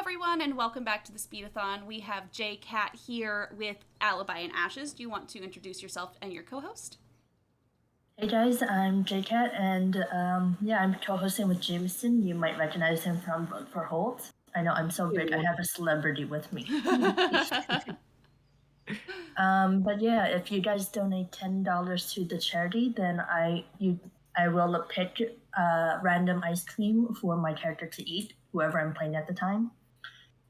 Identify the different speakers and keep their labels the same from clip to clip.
Speaker 1: everyone, and welcome back to the Speedathon. We have Jcat here with Alibi and Ashes. Do you want to introduce yourself and your co-host?
Speaker 2: Hey guys, I'm Jcat, and I'm co-hosting with Jameson. You might recognize him from Vote for Holt. I know I'm so big, I have a celebrity with me. But yeah, if you guys donate $10 to the charity, then I will pick random ice cream for my character to eat, whoever I'm playing at the time.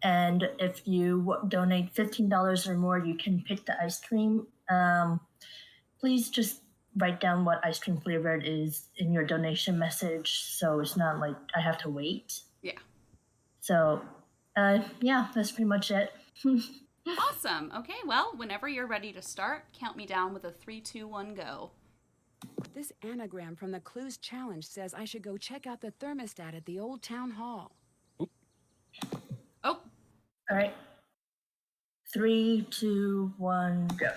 Speaker 2: And if you donate $15 or more, you can pick the ice cream. Please just write down what ice cream flavor it is in your donation message, so it's not like I have to wait.
Speaker 1: Yeah.
Speaker 2: So, that's pretty much it.
Speaker 1: Awesome. Okay, well, whenever you're ready to start, count me down with a 3, 2, 1, go.
Speaker 3: This anagram from the Clues Challenge says I should go check out the thermostat at the old town hall.
Speaker 1: Oh.
Speaker 2: All right. 3, 2, 1, go.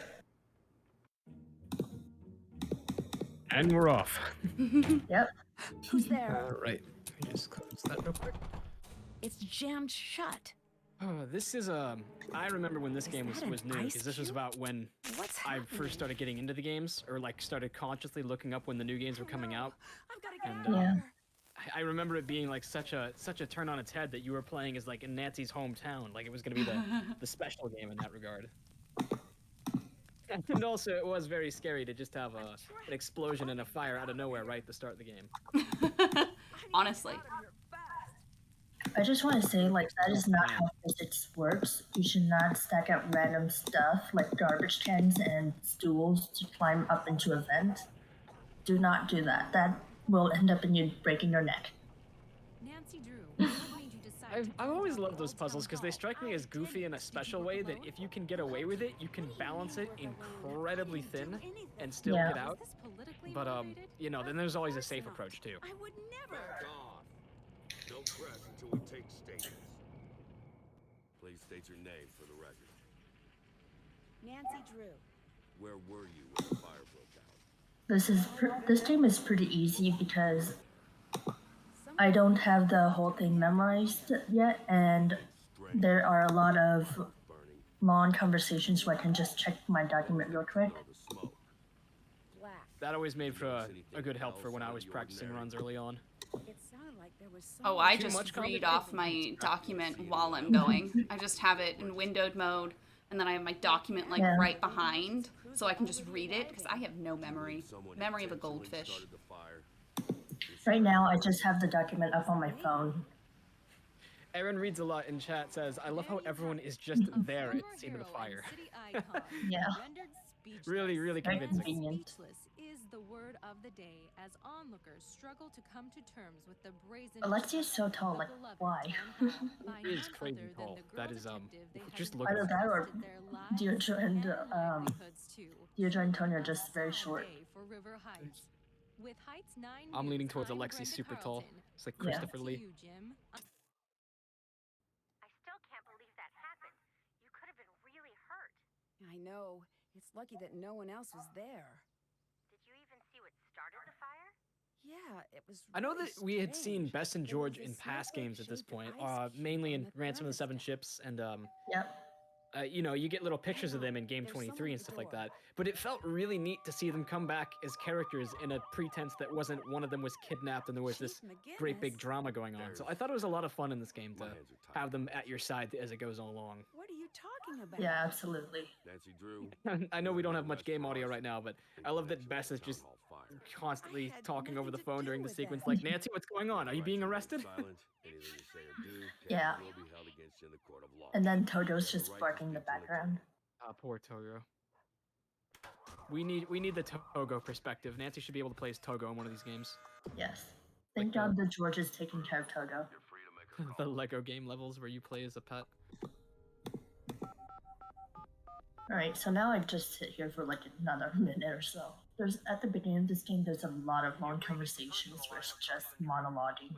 Speaker 4: And we're off.
Speaker 2: Yep.
Speaker 3: Who's there?
Speaker 4: All right. Let me just close that real quick.
Speaker 3: It's jammed shut.
Speaker 4: Oh, this is I remember when this game was new, because this was about when I first started getting into the games, or like started consciously looking up when the new games were coming out. And I remember it being like such a turn on its head that you were playing as like in Nancy's hometown, like it was gonna be the special game in that regard. And also, it was very scary to just have an explosion and a fire out of nowhere right at the start of the game.
Speaker 1: Honestly.
Speaker 2: I just want to say, that is not how physics works. You should not stack up random stuff like garbage cans and stools to climb up into a vent. Do not do that. That will end up in you breaking your neck.
Speaker 3: Nancy Drew, what made you decide
Speaker 4: I've always loved those puzzles because they strike me as goofy in a special way that if you can get away with it, you can balance it incredibly thin and still get out. But, then there's always a safe approach, too.
Speaker 3: I would never.
Speaker 5: Don't press until we take statements. Please state your name for the record.
Speaker 3: Nancy Drew.
Speaker 5: Where were you when the fire broke out?
Speaker 2: This game is pretty easy because I don't have the whole thing memorized yet, and there are a lot of long conversations where I can just check my document real quick.
Speaker 4: That always made for a good help for when I was practicing runs early on.
Speaker 1: Oh, I just read off my document while I'm going. I just have it in windowed mode, and then I have my document right behind, so I can just read it, because I have no memory. Memory of a goldfish.
Speaker 2: Right now, I just have the document up on my phone.
Speaker 4: Aaron reads a lot in chat, says, I love how everyone is just there at the scene of the fire.
Speaker 2: Yeah.
Speaker 4: Really, really convincing.
Speaker 2: Convenient.
Speaker 6: Is the word of the day as onlookers struggle to come to terms with the brazen.
Speaker 2: Alexia's so tall, like, why?
Speaker 4: It is crazy tall. That is, just look
Speaker 2: Either
Speaker 4: at
Speaker 2: that or Deirdre and Tony are just very short.
Speaker 4: I'm leaning towards Alexi super tall. It's like Christopher Lee.
Speaker 7: I still can't believe that happened. You could have been really hurt.
Speaker 3: I know. It's lucky that no one else was there.
Speaker 7: Did you even see what started the fire?
Speaker 3: Yeah, it was.
Speaker 4: I know that we had seen Bess and George in past games at this point, mainly in Ransom of the Seven Ships, and
Speaker 2: Yep.
Speaker 4: you get little pictures of them in Game 23 and stuff like that. But it felt really neat to see them come back as characters in a pretense that wasn't one of them was kidnapped and there was this great big drama going on. So I thought it was a lot of fun in this game to have them at your side as it goes along.
Speaker 3: What are you talking about?
Speaker 2: Yeah, absolutely.
Speaker 5: Nancy Drew.
Speaker 4: I know we don't have much game audio right now, but I love that Bess is just constantly talking over the phone during the sequence like, Nancy, what's going on? Are you being arrested?
Speaker 2: Yeah. And then Tojo's just barking in the background.
Speaker 4: Ah, poor Togo. We need the Togo perspective. Nancy should be able to play as Togo in one of these games.
Speaker 2: Yes. Thank God the George is taking care of Togo.
Speaker 4: The Lego game levels where you play as a pet.
Speaker 2: Alright, so now I just sit here for like another minute or so. At the beginning of this game, there's a lot of long conversations where it's just monologuing.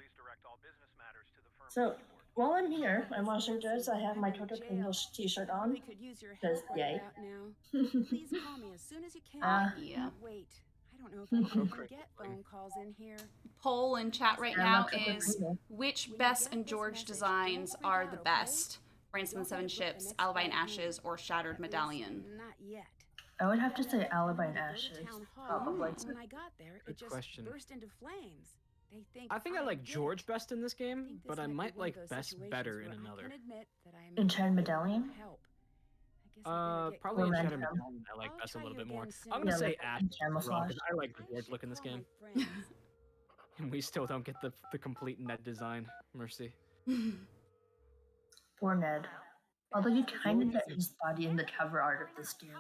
Speaker 2: So, while I'm here, I'm watching this, I have my Toto English t-shirt on. Because, yay.
Speaker 3: Please call me as soon as you can.
Speaker 1: Yeah.
Speaker 3: Wait, I don't know if I can even get phone calls in here.
Speaker 1: Poll in chat right
Speaker 2: Yeah,
Speaker 1: now
Speaker 2: that's a good
Speaker 1: is
Speaker 2: idea.
Speaker 1: which
Speaker 3: When you
Speaker 1: Bess
Speaker 3: get
Speaker 1: and
Speaker 3: this
Speaker 1: George
Speaker 3: message,
Speaker 1: designs
Speaker 3: don't freak
Speaker 1: are
Speaker 3: out,
Speaker 1: the
Speaker 3: okay?
Speaker 1: best? Ransom of the
Speaker 3: Don't
Speaker 1: Seven
Speaker 3: let it book the
Speaker 1: Ships,
Speaker 3: next
Speaker 1: Alibi
Speaker 3: flight
Speaker 1: and
Speaker 3: home.
Speaker 1: Ashes, or Shattered
Speaker 3: At least,
Speaker 1: Medallion?
Speaker 3: not yet.
Speaker 2: I would have to say Alibi and
Speaker 3: To go to
Speaker 2: Ashes,
Speaker 3: town hall,
Speaker 2: probably.
Speaker 3: and when I got there,
Speaker 4: Good
Speaker 3: it just
Speaker 4: question.
Speaker 3: burst into flames. They think
Speaker 4: I think I like
Speaker 3: did
Speaker 4: George
Speaker 3: it.
Speaker 4: best in this
Speaker 3: I
Speaker 4: game,
Speaker 3: think this
Speaker 4: but I
Speaker 3: be
Speaker 4: might
Speaker 3: one of
Speaker 4: like
Speaker 3: those
Speaker 4: Bess
Speaker 3: situations
Speaker 4: better in
Speaker 3: where I
Speaker 4: another.
Speaker 3: can admit that I am
Speaker 2: Enchanted
Speaker 3: in need of
Speaker 2: Medallion?
Speaker 3: help. I guess I better get
Speaker 4: Probably
Speaker 2: Or
Speaker 4: in
Speaker 3: going.
Speaker 4: Shadow
Speaker 2: Ransom.
Speaker 4: Medallion. I like
Speaker 3: I'll
Speaker 4: Bess a
Speaker 3: try
Speaker 4: little
Speaker 3: you
Speaker 4: bit more.
Speaker 3: again
Speaker 4: I'm
Speaker 3: soon.
Speaker 4: gonna
Speaker 2: Yeah,
Speaker 4: say
Speaker 2: like
Speaker 4: Ash
Speaker 2: in
Speaker 4: overall
Speaker 2: camouflage.
Speaker 4: because I like the
Speaker 3: I
Speaker 4: George
Speaker 3: should
Speaker 4: look in this
Speaker 3: call
Speaker 4: game,
Speaker 3: my friends.
Speaker 4: and we still don't get the complete net design. Mercy.
Speaker 2: Poor Ned. Although you kind of get his body in the cover art of this game.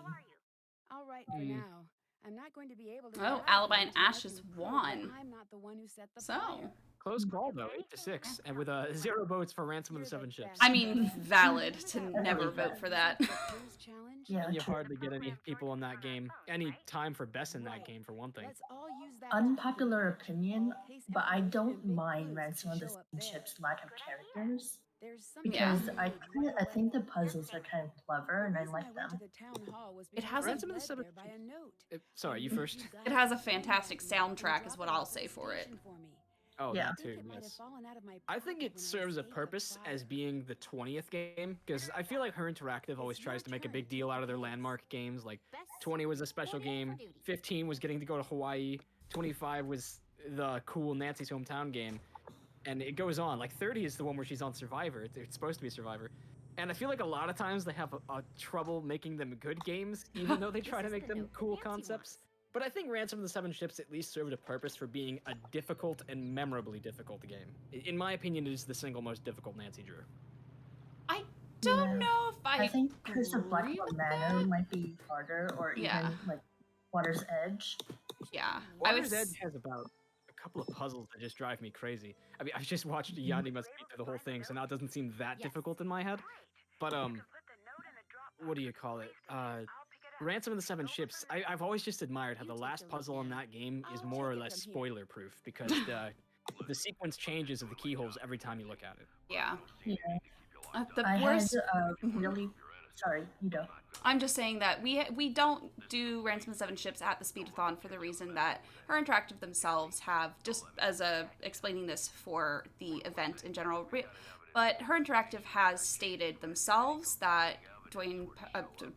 Speaker 3: All right for now. I'm not going to be able to get
Speaker 1: Oh,
Speaker 3: out
Speaker 1: Alibi
Speaker 3: here
Speaker 1: and
Speaker 3: until I
Speaker 1: Ashes
Speaker 3: can prove that
Speaker 1: won.
Speaker 3: I'm not the one who set the
Speaker 1: So,
Speaker 3: fire.
Speaker 4: Close call though, 8-6, and with 0 votes for Ransom of the Seven Ships.
Speaker 1: I mean, valid to
Speaker 3: Remember that
Speaker 1: never
Speaker 2: believe that.
Speaker 1: vote for that.
Speaker 3: The cruise challenge?
Speaker 2: Yeah,
Speaker 4: And you
Speaker 2: true.
Speaker 4: hardly get any people in that game, any time for Bess in that game for one thing.
Speaker 3: Let's all use that
Speaker 2: Unpopular
Speaker 3: document
Speaker 2: opinion,
Speaker 3: in case
Speaker 2: but I
Speaker 3: information
Speaker 2: don't
Speaker 3: and big
Speaker 2: mind
Speaker 3: clues
Speaker 2: Ransom of the
Speaker 3: show up
Speaker 2: Seven
Speaker 3: there.
Speaker 2: Ships' lack of characters.
Speaker 3: There's something
Speaker 1: Yeah.
Speaker 2: Because
Speaker 3: I need
Speaker 2: I
Speaker 3: right
Speaker 2: think the
Speaker 3: away.
Speaker 2: puzzles are kind of clever and I
Speaker 3: reason
Speaker 2: like
Speaker 3: went to
Speaker 2: them.
Speaker 3: the town hall was
Speaker 1: It
Speaker 3: because
Speaker 1: has
Speaker 3: I
Speaker 1: a-
Speaker 3: was
Speaker 4: Ransom of the
Speaker 3: led
Speaker 4: Seven
Speaker 3: there by a note.
Speaker 4: Sorry, you first.
Speaker 1: It has a fantastic soundtrack, is what I'll say for it.
Speaker 4: Oh,
Speaker 2: Yeah.
Speaker 4: that too, yes. I think it serves a purpose as being the 20th game, because I feel like Her Interactive always tries to make a big deal out of their landmark games. Like, 20 was a special game, 15 was getting to go to Hawaii, 25 was the cool Nancy's Hometown game, and it goes on. Like, 30 is the one where she's on Survivor. It's supposed to be Survivor. And I feel like a lot of times they have a trouble making them good games, even though they try to make them cool concepts. But I think Ransom of the Seven Ships at least served a purpose for being a difficult and memorably difficult game. In my opinion, it is the single most difficult Nancy Drew.
Speaker 1: I don't
Speaker 2: Yeah.
Speaker 1: know if I
Speaker 2: think Curse of
Speaker 1: agree
Speaker 2: Blackmore
Speaker 1: with
Speaker 2: Manor
Speaker 1: that.
Speaker 2: might be harder, or
Speaker 1: Yeah.
Speaker 2: even like Water's Edge.
Speaker 1: Yeah,
Speaker 4: Water's Edge has about a couple of puzzles that just drive me crazy. I mean, I just watched Yanni speed through the whole thing, so now it doesn't seem that difficult in my head. But what do you call it? Ransom of the Seven Ships. I've always just admired how the last puzzle in that game is more or less spoiler proof because the sequence changes of the keyholes every time you look at it.
Speaker 1: Yeah.
Speaker 2: Yeah.
Speaker 1: The
Speaker 2: I
Speaker 1: worst.
Speaker 2: had really sorry, you go.
Speaker 1: I'm just saying that we don't do Ransom of the Seven Ships at the Speedathon for the reason that Her Interactive themselves have, just as a explaining this for the event in general, but Her Interactive has stated themselves that Dwayne,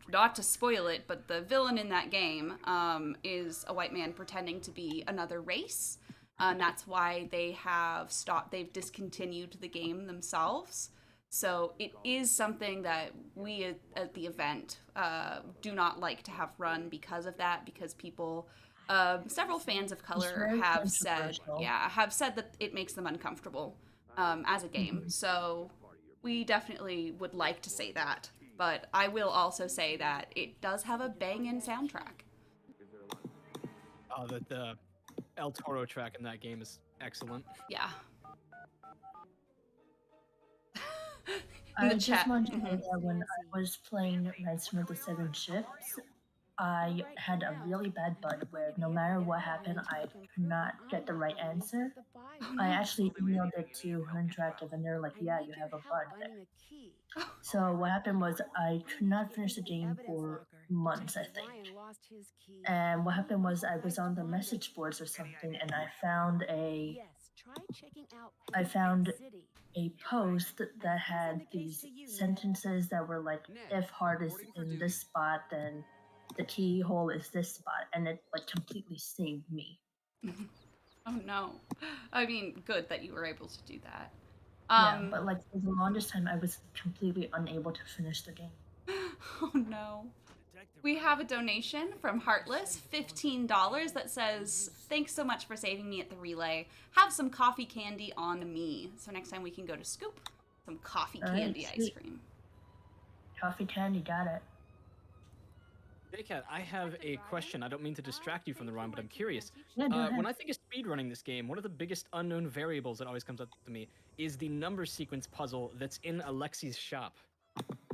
Speaker 1: not to spoil it, but the villain in that game is a white man pretending to be another race, and that's why they've discontinued the game themselves. So it is something that we at the event do not like to have run because of that, because people, several fans of color
Speaker 2: very
Speaker 1: have said
Speaker 2: controversial.
Speaker 1: that it makes them uncomfortable as a game. So we definitely would like to say that, but I will also say that it does have a bangin' soundtrack.
Speaker 4: Oh, the El Toro track in that game is excellent.
Speaker 1: Yeah.
Speaker 2: I just want to say that when I was playing Ransom of the Seven Ships, I had a really bad bug where no matter what happened, I could not get the right answer. I actually emailed it to Her Interactive and they're like, yeah, you have a bug there. So what happened was I could not finish the game for months, I think. And what happened was I was on the message boards or something and I found a post that had these sentences that were like, if heart is in this spot, then the keyhole is this spot, and it like completely saved me.
Speaker 1: Oh no. I mean, good that you were able to do that.
Speaker 2: Yeah, but like for the longest time, I was completely unable to finish the game.
Speaker 1: Oh no. We have a donation from Heartless, $15, that says, thanks so much for saving me at the relay. Have some coffee candy on me. So next time we can go to Scoop, some coffee candy ice cream.
Speaker 2: Coffee candy, got it.
Speaker 4: Jcat, I have a question. I don't mean to distract you from the run, but I'm curious.
Speaker 2: Yeah, go ahead.
Speaker 4: When I think of speedrunning this game, one of the biggest unknown variables that always comes up to me is the number sequence puzzle that's in Alexi's shop.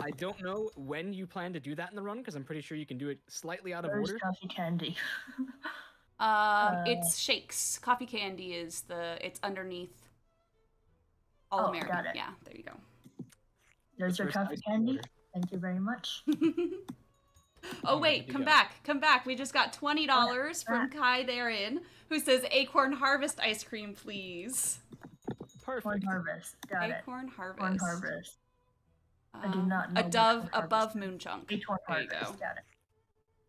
Speaker 4: I don't know when you plan to do that in the run, because I'm pretty sure you can do it slightly out of order.
Speaker 2: Coffee candy?
Speaker 1: It's shakes. Coffee candy is it's underneath All American.
Speaker 2: Got it.
Speaker 1: Yeah, there you go.
Speaker 2: There's your coffee candy. Thank you very much.
Speaker 1: Oh wait, come back. We just got $20 from Kai therein, who says Acorn Harvest ice cream, please.
Speaker 4: Perfect.
Speaker 2: Corn Harvest. Got it.
Speaker 1: Acorn Harvest.
Speaker 2: Corn Harvest. I do not know.
Speaker 1: A dove above Moonchunk.
Speaker 2: Acorn
Speaker 1: There you
Speaker 2: Harvest.
Speaker 1: go.
Speaker 2: Got it.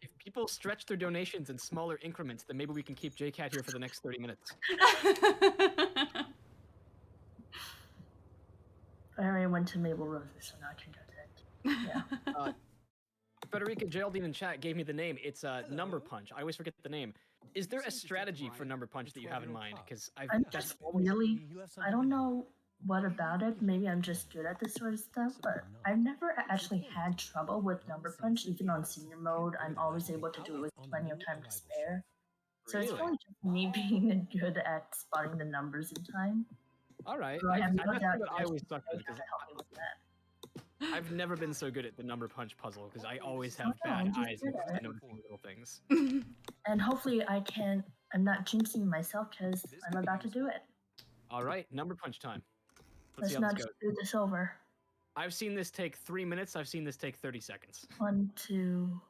Speaker 4: If people stretch their donations in smaller increments, then maybe we can keep Jcat here for the next 30 minutes.
Speaker 2: I already went to Maple Roses, so now I can go to it. Yeah.
Speaker 4: Frederica Geraldine in chat gave me the name. It's Number Punch. I always forget the name. Is there a strategy for Number Punch that you have in mind? Because
Speaker 2: I'm just really, I don't know what about it. Maybe I'm just good at this sort of stuff, but I've never actually had trouble with Number Punch. Even on senior mode, I'm always able to do it with plenty of time to spare. So it's probably just me being good at spotting the numbers in time.
Speaker 4: All right.
Speaker 2: So I have no doubt
Speaker 4: I always suck at it because
Speaker 2: help me with that.
Speaker 4: I've never been so good at the Number Punch puzzle because I always have bad eyes when I notice little things.
Speaker 2: And hopefully I'm not jinxing myself because I'm about to do it.
Speaker 4: All right, Number Punch time.
Speaker 2: Let's not just do this over.
Speaker 4: I've seen this take 3 minutes. I've seen this take 30 seconds.
Speaker 2: 1, 2.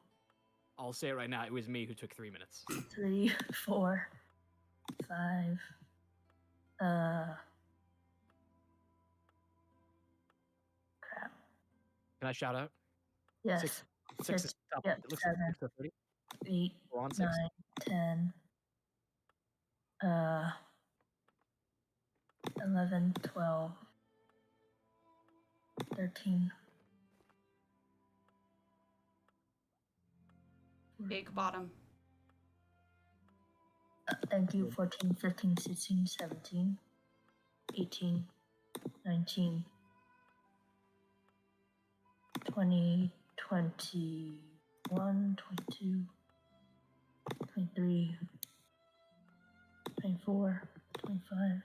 Speaker 4: I'll say it right now. It was me who took 3 minutes.
Speaker 2: 3, 4, 5. Crap.
Speaker 4: Can I shout out?
Speaker 2: Yes.
Speaker 4: Six is top.
Speaker 2: Yep,
Speaker 4: It looks
Speaker 2: 7,
Speaker 4: like 30.
Speaker 2: 8,
Speaker 4: We're on 6.
Speaker 2: 9, 10. 11, 12, 13.
Speaker 1: Big bottom.
Speaker 2: Thank you. 14, 15, 16, 17, 18, 19, 20, 21, 22, 23, 24, 25,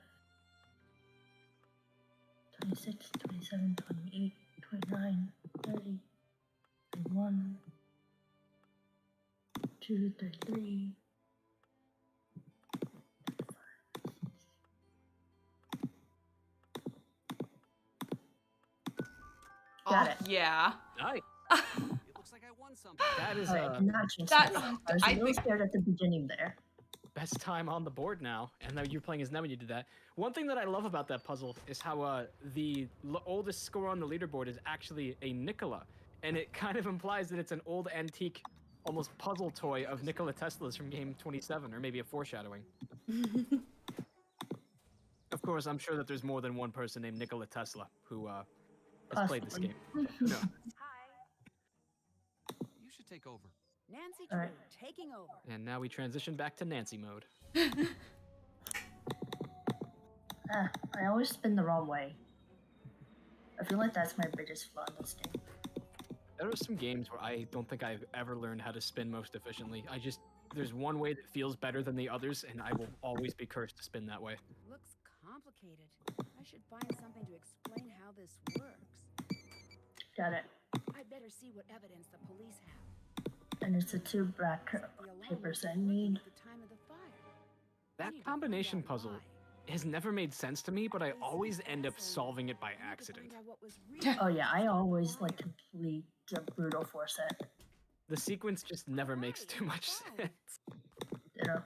Speaker 2: 26, 27, 28, 29, 30, 31, 32, 33. Got it.
Speaker 1: Yeah.
Speaker 4: Nice.
Speaker 8: It looks like I won something.
Speaker 4: That is
Speaker 2: I was a little scared at the beginning there.
Speaker 4: best time on the board now, and now you're playing as Ned when you did that. One thing that I love about that puzzle is how the oldest score on the leaderboard is actually a Nikola, and it kind of implies that it's an old antique, almost puzzle toy of Nikola Tesla's from game 27, or maybe a foreshadowing. Of course, I'm sure that there's more than one person named Nikola Tesla who has played this game. No.
Speaker 8: You should take over.
Speaker 3: Nancy Drew taking over.
Speaker 4: And now we transition back to Nancy mode.
Speaker 2: I always spin the wrong way. I feel like that's my biggest flaw in this game.
Speaker 4: There are some games where I don't think I've ever learned how to spin most efficiently. There's one way that feels better than the others, and I will always be cursed to spin that way.
Speaker 3: Looks complicated. I should find something to explain how this works.
Speaker 2: Got it.
Speaker 3: I'd better see what evidence the police have.
Speaker 2: And it's the 2 black papers I need.
Speaker 4: That combination puzzle has never made sense to me, but I always end up solving it by accident.
Speaker 2: Oh yeah, I always like complete the brutal force it.
Speaker 4: The sequence just never makes too much sense.
Speaker 2: Ditto.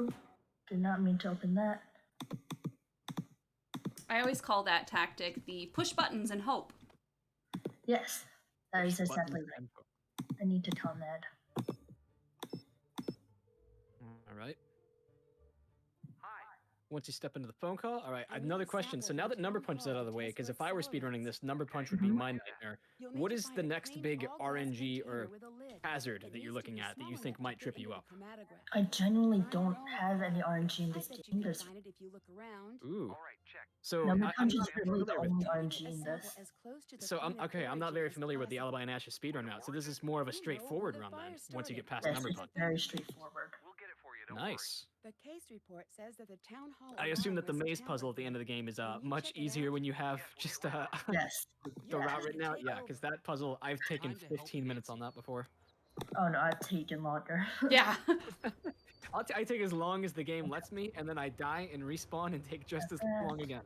Speaker 2: Ooh, did not mean to open that.
Speaker 1: I always call that tactic the push buttons and hope.
Speaker 2: Yes, that is exactly right. I need to tell Ned.
Speaker 4: All right. Once you step into the phone call, all right, another question. So now that Number Punch is out of the way, because if I were speedrunning this, Number Punch would be my nightmare. What is the next big RNG or hazard that you're looking at that you think might trip you up?
Speaker 2: I genuinely don't have any RNG in this game. There's...
Speaker 4: Ooh. So
Speaker 2: Number
Speaker 4: I'm
Speaker 2: Punch is
Speaker 4: not very
Speaker 2: really the
Speaker 4: familiar with
Speaker 2: only RNG in this.
Speaker 4: So I'm not very familiar with the Alibi and Ash's speedrun route. So this is more of a straightforward run then, once you get past
Speaker 2: Yes,
Speaker 4: Number
Speaker 2: it's
Speaker 4: Punch.
Speaker 2: very straightforward.
Speaker 4: Nice.
Speaker 3: The case report says that the town hall.
Speaker 4: I assume that the maze puzzle at the end of the game is much easier when you have just
Speaker 2: Yes.
Speaker 4: the route written out. Yeah, because that puzzle, I've taken 15 minutes on that before.
Speaker 2: Oh no, I've taken longer.
Speaker 1: Yeah.
Speaker 4: I take as long as the game lets me, and then I die and respawn and take just as long again.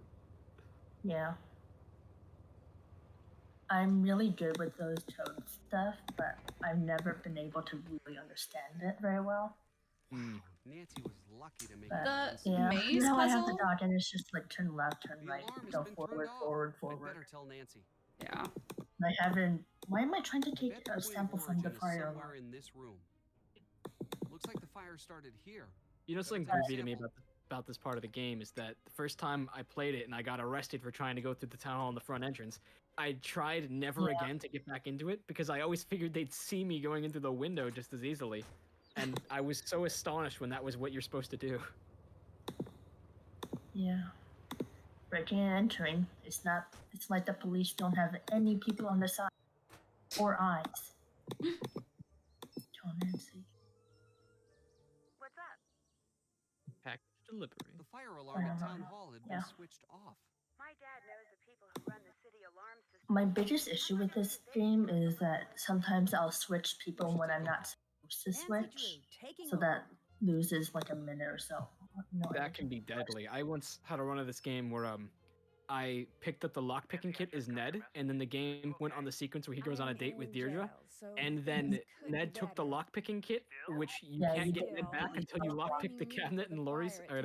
Speaker 2: Yeah. I'm really good with those toad stuff, but I've never been able to really understand it very well.
Speaker 8: Nancy was lucky to make
Speaker 2: But,
Speaker 1: The
Speaker 2: yeah,
Speaker 1: maze
Speaker 2: now I have the
Speaker 1: puzzle?
Speaker 2: dog, and it's just like turn left, turn
Speaker 8: The
Speaker 2: right,
Speaker 8: alarm has
Speaker 2: go
Speaker 8: been
Speaker 2: forward,
Speaker 8: turned off.
Speaker 2: forward,
Speaker 8: I'd
Speaker 2: forward.
Speaker 8: better tell Nancy.
Speaker 1: Yeah.
Speaker 2: I haven't. Why am I trying to
Speaker 8: I
Speaker 2: take
Speaker 8: bet the
Speaker 2: a
Speaker 8: point
Speaker 2: sample
Speaker 8: of
Speaker 2: from the
Speaker 8: origin is
Speaker 2: fire
Speaker 8: somewhere
Speaker 2: alarm?
Speaker 8: in this room. Looks like the fire started here.
Speaker 4: You know something goofy to me about this part of the game is that the first time I played it and I got arrested for trying to go through the town hall in the front entrance, I tried never again to get back into it because I always figured they'd see me going into the window just as easily. And I was so astonished when that was what you're supposed to do.
Speaker 2: Yeah. Breaking and entering. It's like the police don't have any people on the side. Or eyes. Tell Nancy.
Speaker 7: What's up?
Speaker 4: Package delivery.
Speaker 8: The fire alarm at Town Hall had been switched off.
Speaker 7: My dad knows the people who run the city alarm system.
Speaker 2: My biggest issue with this game is that sometimes I'll switch people when I'm not supposed to switch. So that loses like a minute or so.
Speaker 4: That can be deadly. I once had a run of this game where I picked up the lockpicking kit as Ned, and then the game went on the sequence where he goes on a date with Deirdre, and then Ned took the lockpicking kit, which you can't get Ned back until you lockpick the cabinet in Lori's or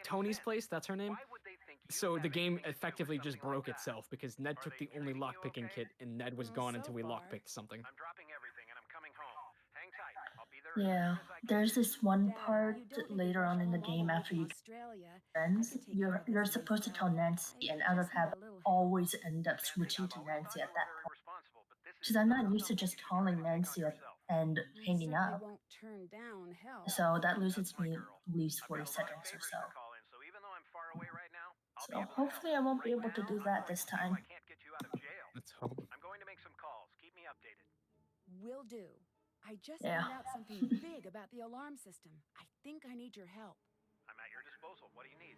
Speaker 4: Tony's place. That's her name. So the game effectively just broke itself because Ned took the only lockpicking kit, and Ned was gone until we lockpicked something.
Speaker 9: I'm dropping everything and I'm coming home. Hang tight. I'll be there.
Speaker 2: Yeah, there's this one part later on in the game after you friends. You're supposed to tell Nancy, and out of habit, always end up switching to Nancy at that point. Because I'm not used to just calling Nancy and hanging up. So that loses me at least 40 seconds or so. So hopefully I won't be able to do that this time.
Speaker 4: Let's hope.
Speaker 9: I'm going to make some calls. Keep me updated.
Speaker 3: Will do. I just found out something big about the alarm system. I think I need your help.
Speaker 9: I'm at your disposal. What do you need?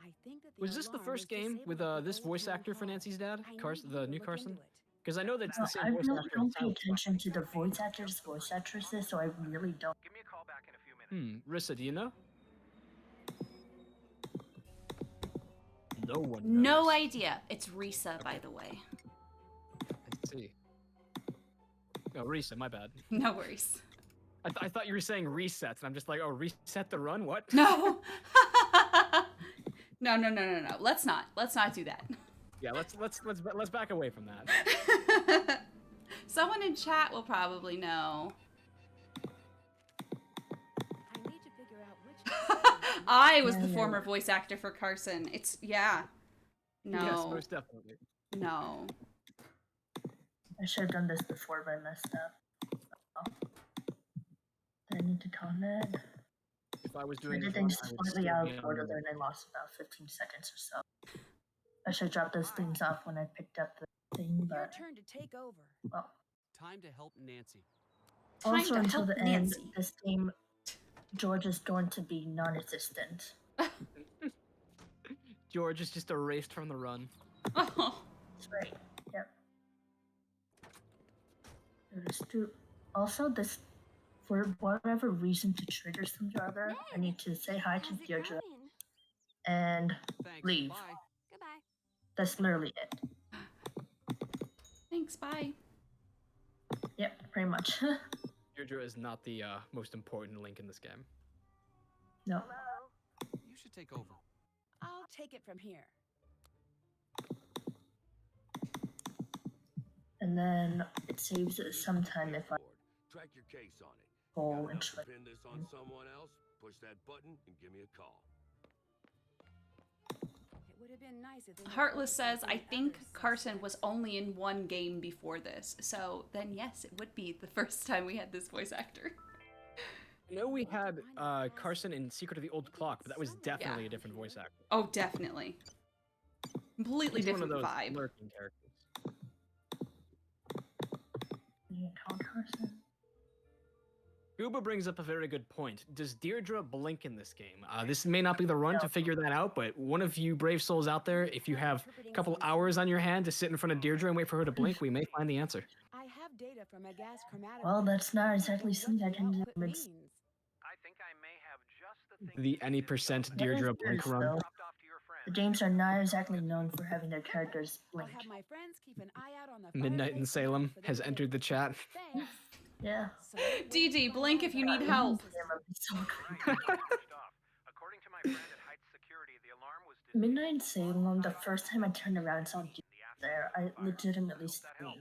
Speaker 3: I think that
Speaker 4: Was this the first game with this voice actor for Nancy's dad, the new Carson? Because I know that's the same
Speaker 2: I
Speaker 4: voice
Speaker 2: really
Speaker 4: actor.
Speaker 2: don't pay attention to the voice actors, voice actresses, so I really don't.
Speaker 9: Give me a call back in a few minutes.
Speaker 4: Rissa, do you know? No one knows.
Speaker 1: No idea. It's Risa, by the way.
Speaker 4: Let's see. Oh, Risa, my bad.
Speaker 1: No worries.
Speaker 4: I thought you were saying resets, and I'm just like, oh, reset the run? What?
Speaker 1: No. No. Let's not do that.
Speaker 4: Yeah, let's back away from that.
Speaker 1: Someone in chat will probably know.
Speaker 3: I need to figure out which
Speaker 1: I was the former voice actor for Carson. It's No.
Speaker 4: Yes, most definitely.
Speaker 1: No.
Speaker 2: I should have done this before, but I messed up. I need to comment.
Speaker 4: If I was doing
Speaker 2: things slightly out of order there, and I lost about 15 seconds or so. I should drop those things off when I picked up the thing, but
Speaker 3: your turn to take over.
Speaker 2: Well,
Speaker 8: Time to help Nancy.
Speaker 2: also until the end, this game, George is going to be non-existent.
Speaker 4: George is just erased from the run.
Speaker 1: Oh.
Speaker 2: That's right. Yep. Also, this, for whatever reason, to trigger some other, I need to say hi to Deirdre and leave.
Speaker 8: Bye.
Speaker 6: Goodbye.
Speaker 2: That's literally it.
Speaker 1: Thanks, bye.
Speaker 2: Yep, pretty much.
Speaker 4: Deirdre is not the most important link in this game.
Speaker 2: No.
Speaker 8: You should take over.
Speaker 3: I'll take it from here.
Speaker 2: And then it saves it sometime if I
Speaker 5: Track your case on it.
Speaker 2: go
Speaker 5: Got
Speaker 2: and
Speaker 5: enough to
Speaker 2: try.
Speaker 5: pin this on someone else? Push that button and give me a call.
Speaker 3: It would have been nice if they had
Speaker 1: Heartless
Speaker 3: focused
Speaker 1: says,
Speaker 3: on
Speaker 1: I
Speaker 3: the
Speaker 1: think
Speaker 3: others.
Speaker 1: Carson was only in one game before this. So then yes, it would be the first time we had this voice actor.
Speaker 4: I know we had Carson in Secret of the Old Clock, but that was definitely a different voice actor.
Speaker 1: Oh, definitely. Completely
Speaker 4: He's one
Speaker 1: different
Speaker 4: of those
Speaker 1: vibe.
Speaker 4: lurking characters.
Speaker 2: Yeah, call Carson.
Speaker 4: Gooba brings up a very good point. Does Deirdre blink in this game? This may not be the run to figure that out, but one of you brave souls out there, if you have a couple hours on your hand to sit in front of Deirdre and wait for her to blink, we may find the answer.
Speaker 3: I have data from a gas chromatograph.
Speaker 2: Well, that's not exactly something I can do.
Speaker 3: Output
Speaker 2: It's
Speaker 9: I think I may have just the thing
Speaker 4: The any percent Deirdre blink run.
Speaker 9: dropped off to your friend.
Speaker 2: The games are not exactly known for having their characters
Speaker 3: I'll
Speaker 2: blink.
Speaker 3: have my friends keep an eye out on the
Speaker 4: Midnight in
Speaker 3: fireplace
Speaker 4: Salem
Speaker 3: for the
Speaker 4: has
Speaker 3: kids.
Speaker 4: entered the chat.
Speaker 3: Thanks.
Speaker 2: Yeah.
Speaker 3: So,
Speaker 1: DD, blink if you need help.
Speaker 2: So creepy.
Speaker 9: According to my friend at Heights Security, the alarm was
Speaker 2: Midnight in Salem, the first time I turned around and saw Jcat there, I legitimately screamed.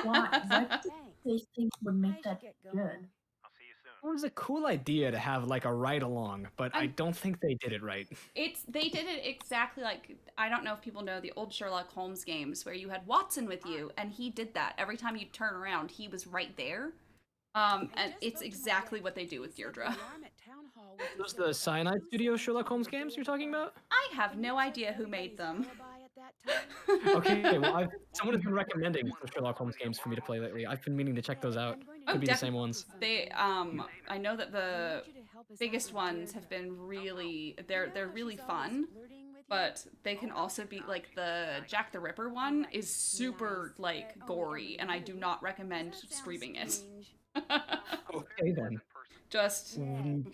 Speaker 2: Why? Why did they think would make that good?
Speaker 9: I'll see you soon.
Speaker 4: It was a cool idea to have like a ride along, but I don't think they did it right.
Speaker 1: They did it exactly like, I don't know if people know the old Sherlock Holmes games where you had Watson with you, and he did that. Every time you turn around, he was right there. And it's exactly what they do with Deirdre.
Speaker 4: Those the Cyanide Studio Sherlock Holmes games you're talking about?
Speaker 1: I have no idea who made them.
Speaker 4: Okay, well, someone has been recommending the Sherlock Holmes games for me to play lately. I've been meaning to check those out. Could be the same ones.
Speaker 1: They, I know that the biggest ones have been really, they're really fun, but they can also be, like, the Jack the Ripper one is super, like, gory, and I do not recommend streaming it.
Speaker 4: Okay, then.
Speaker 1: Just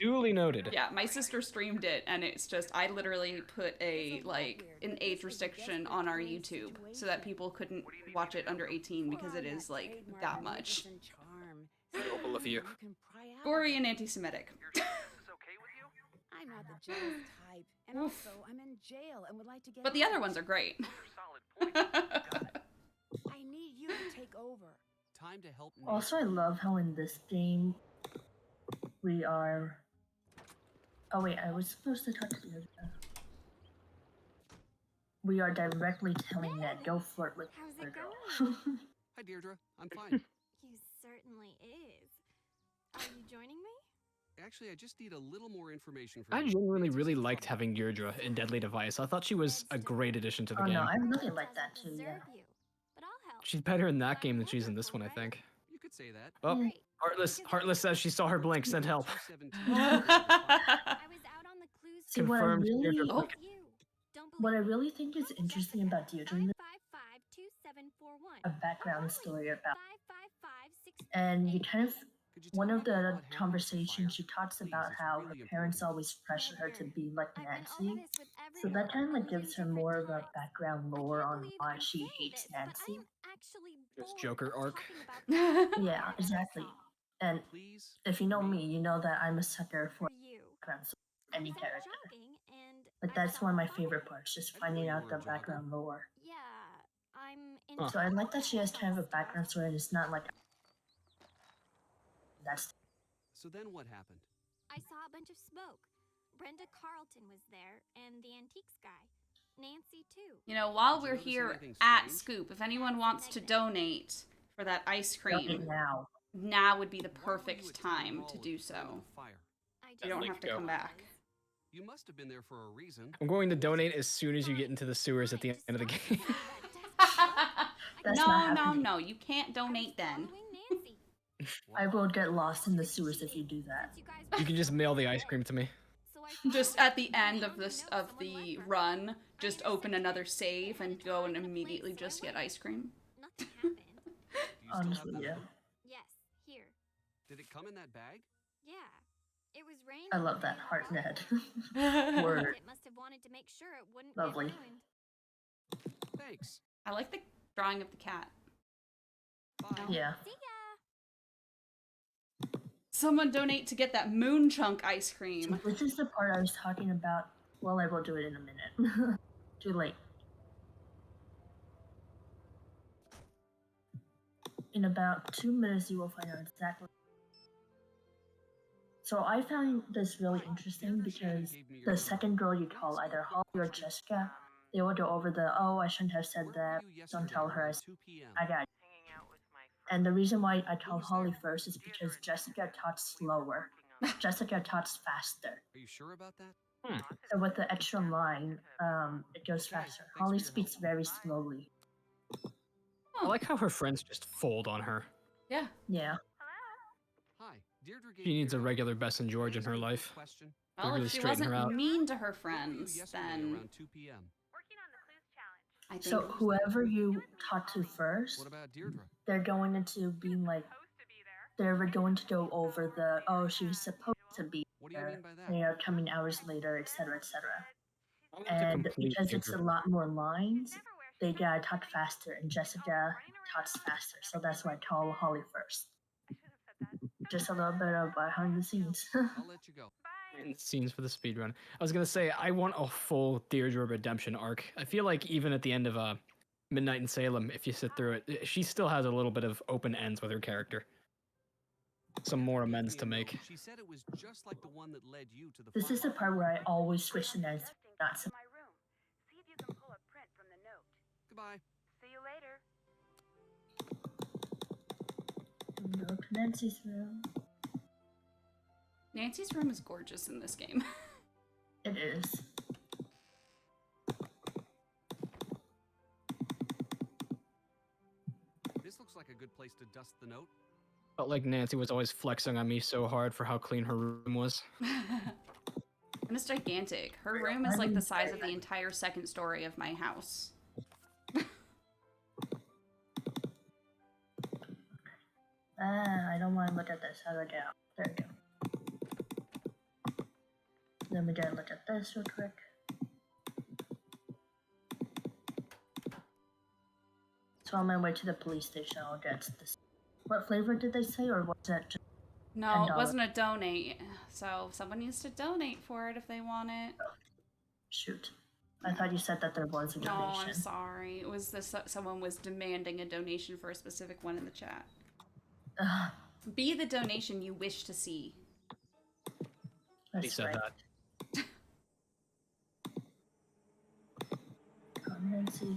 Speaker 4: duly noted.
Speaker 1: Yeah, my sister streamed it, and it's just, I literally put an age restriction on our YouTube so that people couldn't watch it under 18 because it is, like, that much.
Speaker 4: Noble of you.
Speaker 1: Gory and anti-Semitic.
Speaker 3: I'm not the jealous type, and also I'm in jail and would like to get
Speaker 1: But the other ones are great.
Speaker 3: I need you to take over.
Speaker 8: Time to help.
Speaker 2: Also, I love how in this game we are. Oh wait, I was supposed to talk to you. We are directly telling Ned, go flirt with the girl.
Speaker 8: Hi, Deirdre. I'm fine.
Speaker 7: You certainly is. Are you joining me?
Speaker 8: Actually, I just need a little more information from
Speaker 4: I
Speaker 8: you.
Speaker 4: genuinely really liked having Deirdre in Deadly Device. I thought she was a great addition to the game.
Speaker 2: No, I really like that too, yeah.
Speaker 4: She's better in that game than she's in this one, I think.
Speaker 8: You could say that.
Speaker 4: Oh, Heartless says she saw her blink. Send help.
Speaker 2: See, what I
Speaker 4: Confirmed.
Speaker 2: really,
Speaker 4: Deirdre blink.
Speaker 2: what I really think is interesting about Deirdre is a background story about, and you kind of, one of the conversations she talks about how her parents always pressure her to be like Nancy, so that kind of like gives her more of a background lore on why she hates Nancy.
Speaker 4: Just Joker arc.
Speaker 2: Yeah, exactly. And if you know me, you know that I'm a sucker for background story, any character. But that's one of my favorite parts, just finding out the background lore. So I like that she has kind of a background story and it's not like that's.
Speaker 8: So then what happened?
Speaker 7: I saw a bunch of smoke. Brenda Carlton was there, and the antiques guy. Nancy, too.
Speaker 1: You know, while we're here at Scoop, if anyone wants to donate for that ice cream, now would be the perfect time to do so. You don't have to come back.
Speaker 8: You must have been there for a reason.
Speaker 4: I'm going to donate as soon as you get into the sewers at the end of the game.
Speaker 1: No, you can't donate then.
Speaker 2: I will get lost in the sewers if you do that.
Speaker 4: You can just mail the ice cream to me.
Speaker 1: Just at the end of the run, just open another save and go and immediately just get ice cream.
Speaker 2: Honestly, yeah.
Speaker 7: Yes, here.
Speaker 8: Did it come in that bag?
Speaker 7: Yeah. It was raining.
Speaker 2: I love that heart, Ned. Word.
Speaker 7: It must have wanted to make sure it wouldn't
Speaker 2: Lovely.
Speaker 7: get ruined.
Speaker 8: Thanks.
Speaker 1: I like the drawing of the cat.
Speaker 8: Bye.
Speaker 2: Yeah.
Speaker 7: See ya.
Speaker 1: Someone donate to get that moon chunk ice cream.
Speaker 2: So this is the part I was talking about. Well, I will do it in a minute. Too late. In about 2 minutes, you will find out exactly. So I found this really interesting because the second girl you call, either Holly or Jessica, they will go over the, oh, I shouldn't have said that. Don't tell her I got it. And the reason why I call Holly first is because Jessica talks slower. Jessica talks faster.
Speaker 8: Are you sure about that?
Speaker 2: So with the extra line, it goes faster. Holly speaks very slowly.
Speaker 4: I like how her friends just fold on her.
Speaker 1: Yeah.
Speaker 2: Yeah.
Speaker 8: Hi, Deirdre.
Speaker 4: She needs a regular Bess and George in her life.
Speaker 1: Well,
Speaker 4: really
Speaker 1: if she
Speaker 4: straighten her
Speaker 1: wasn't
Speaker 4: out.
Speaker 1: mean to her friends, then
Speaker 8: around 2 p.m.
Speaker 1: I think.
Speaker 2: So whoever you talk to first,
Speaker 8: What about Deirdre?
Speaker 2: they're going into being like, they're going to go over the, oh, she was supposed to be
Speaker 8: What do you
Speaker 2: there,
Speaker 8: mean by that?
Speaker 2: you know, coming hours later, etc., etc. And because it's a lot more lines, they talk faster, and Jessica talks faster. So that's why I call Holly first. Just a little bit of behind the scenes.
Speaker 8: I'll let you go.
Speaker 4: Scenes for the speedrun. I was gonna say, I want a full Deirdre redemption arc. I feel like even at the end of Midnight in Salem, if you sit through it, she still has a little bit of open ends with her character. Some more amends to make.
Speaker 8: She said it was just like the one that led you to the
Speaker 2: This is the part where I always switch to Nancy. Not so.
Speaker 9: See if you can pull a print from the note.
Speaker 8: Goodbye.
Speaker 9: See you later.
Speaker 2: Go to Nancy's room.
Speaker 1: Nancy's room is gorgeous in this game.
Speaker 2: It is.
Speaker 8: This looks like a good place to dust the note.
Speaker 4: Felt like Nancy was always flexing on me so hard for how clean her room was.
Speaker 1: And it's gigantic. Her room is like the size of the entire second story of my house.
Speaker 2: I don't want to look at this. How do I get out? There we go. Let me get a look at this real quick. So on my way to the police station, I'll get this. What flavor did they say, or was that just
Speaker 1: No,
Speaker 2: $10?
Speaker 1: it wasn't a donate. So someone needs to donate for it if they want it.
Speaker 2: Shoot. I thought you said that there was a
Speaker 1: No,
Speaker 2: donation.
Speaker 1: I'm sorry. It was this. Someone was demanding a donation for a specific one in the chat. Be the donation you wish to see.
Speaker 4: He said that.
Speaker 2: Nancy.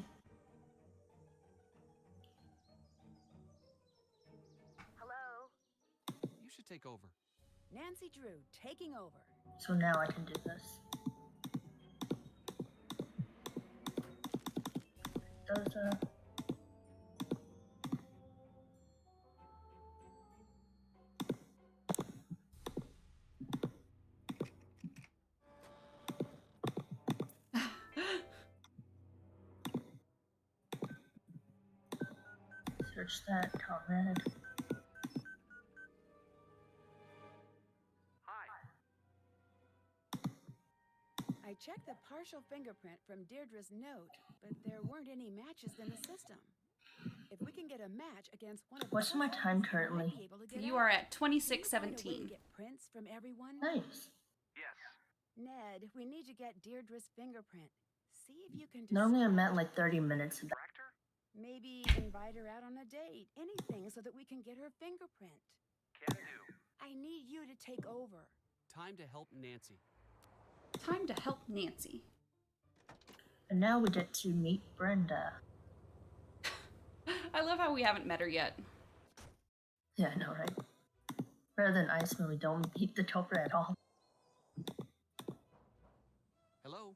Speaker 9: Hello?
Speaker 8: You should take over.
Speaker 3: Nancy Drew taking over.
Speaker 2: So now I can do this. Those search that, comment.
Speaker 3: I checked the partial fingerprint from Deirdre's note, but there weren't any matches in the system. If we can get a match against one of the
Speaker 2: What's my time currently?
Speaker 1: You are at 26:17.
Speaker 3: Get prints from everyone.
Speaker 2: Nice.
Speaker 9: Yes.
Speaker 3: Ned, we need to get Deirdre's fingerprint. See if you can.
Speaker 2: Normally I'm at like 30 minutes.
Speaker 9: Tractor?
Speaker 3: Maybe invite her out on a date. Anything so that we can get her fingerprint.
Speaker 9: Can do.
Speaker 3: I need you to take over.
Speaker 8: Time to help Nancy.
Speaker 1: Time to help Nancy.
Speaker 2: And now we get to meet Brenda.
Speaker 1: I love how we haven't met her yet.
Speaker 2: Yeah, I know, right? Rather than Ice when we don't meet the Topper at all.
Speaker 8: Hello?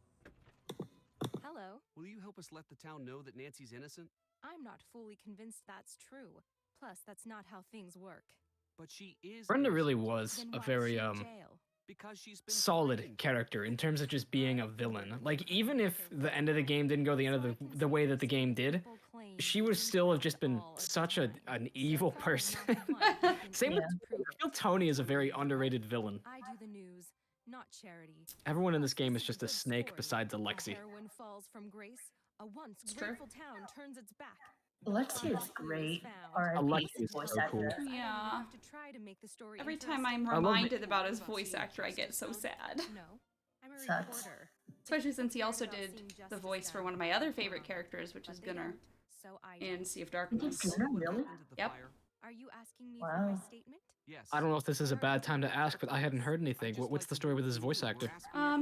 Speaker 6: Hello.
Speaker 8: Will you help us let the town know that Nancy's innocent?
Speaker 6: I'm not fully convinced that's true. Plus, that's not how things work.
Speaker 8: But she is.
Speaker 4: Brenda
Speaker 8: innocent.
Speaker 4: really was
Speaker 6: Then
Speaker 4: a
Speaker 6: why is
Speaker 4: very
Speaker 6: she in jail?
Speaker 8: Because she's been
Speaker 4: solid
Speaker 8: threatened.
Speaker 4: character in terms of just being a villain. Like, even if the end of the game didn't go the end of the way that the game did, she would still have just been such an evil person. Same with I feel Tony is a very underrated villain.
Speaker 6: I do the news, not charity.
Speaker 4: Everyone in this game is just a snake besides Alexi.
Speaker 6: Heroin falls from grace. A once
Speaker 1: true.
Speaker 6: grateful town turns its back.
Speaker 2: Alexi is great.
Speaker 4: Alexi
Speaker 2: R.I.P.
Speaker 4: is so
Speaker 2: voice
Speaker 4: cool.
Speaker 2: actor.
Speaker 1: Yeah.
Speaker 6: To try to make the story
Speaker 1: Every time I'm
Speaker 4: love
Speaker 1: reminded about his voice actor, I get so sad.
Speaker 6: No, I'm a
Speaker 2: Sucks.
Speaker 6: reporter.
Speaker 1: Especially since he also did the voice for one of my other favorite characters, which is Gunnar
Speaker 6: So I
Speaker 1: in
Speaker 6: don't.
Speaker 1: Sea of Darkness.
Speaker 2: Gunnar, really?
Speaker 8: Into the
Speaker 1: Yep.
Speaker 8: fire.
Speaker 6: Are you asking me
Speaker 2: Wow.
Speaker 6: for my statement?
Speaker 8: Yes.
Speaker 4: I don't know if this is a bad time to ask, but I hadn't heard anything. What's the story with his voice actor?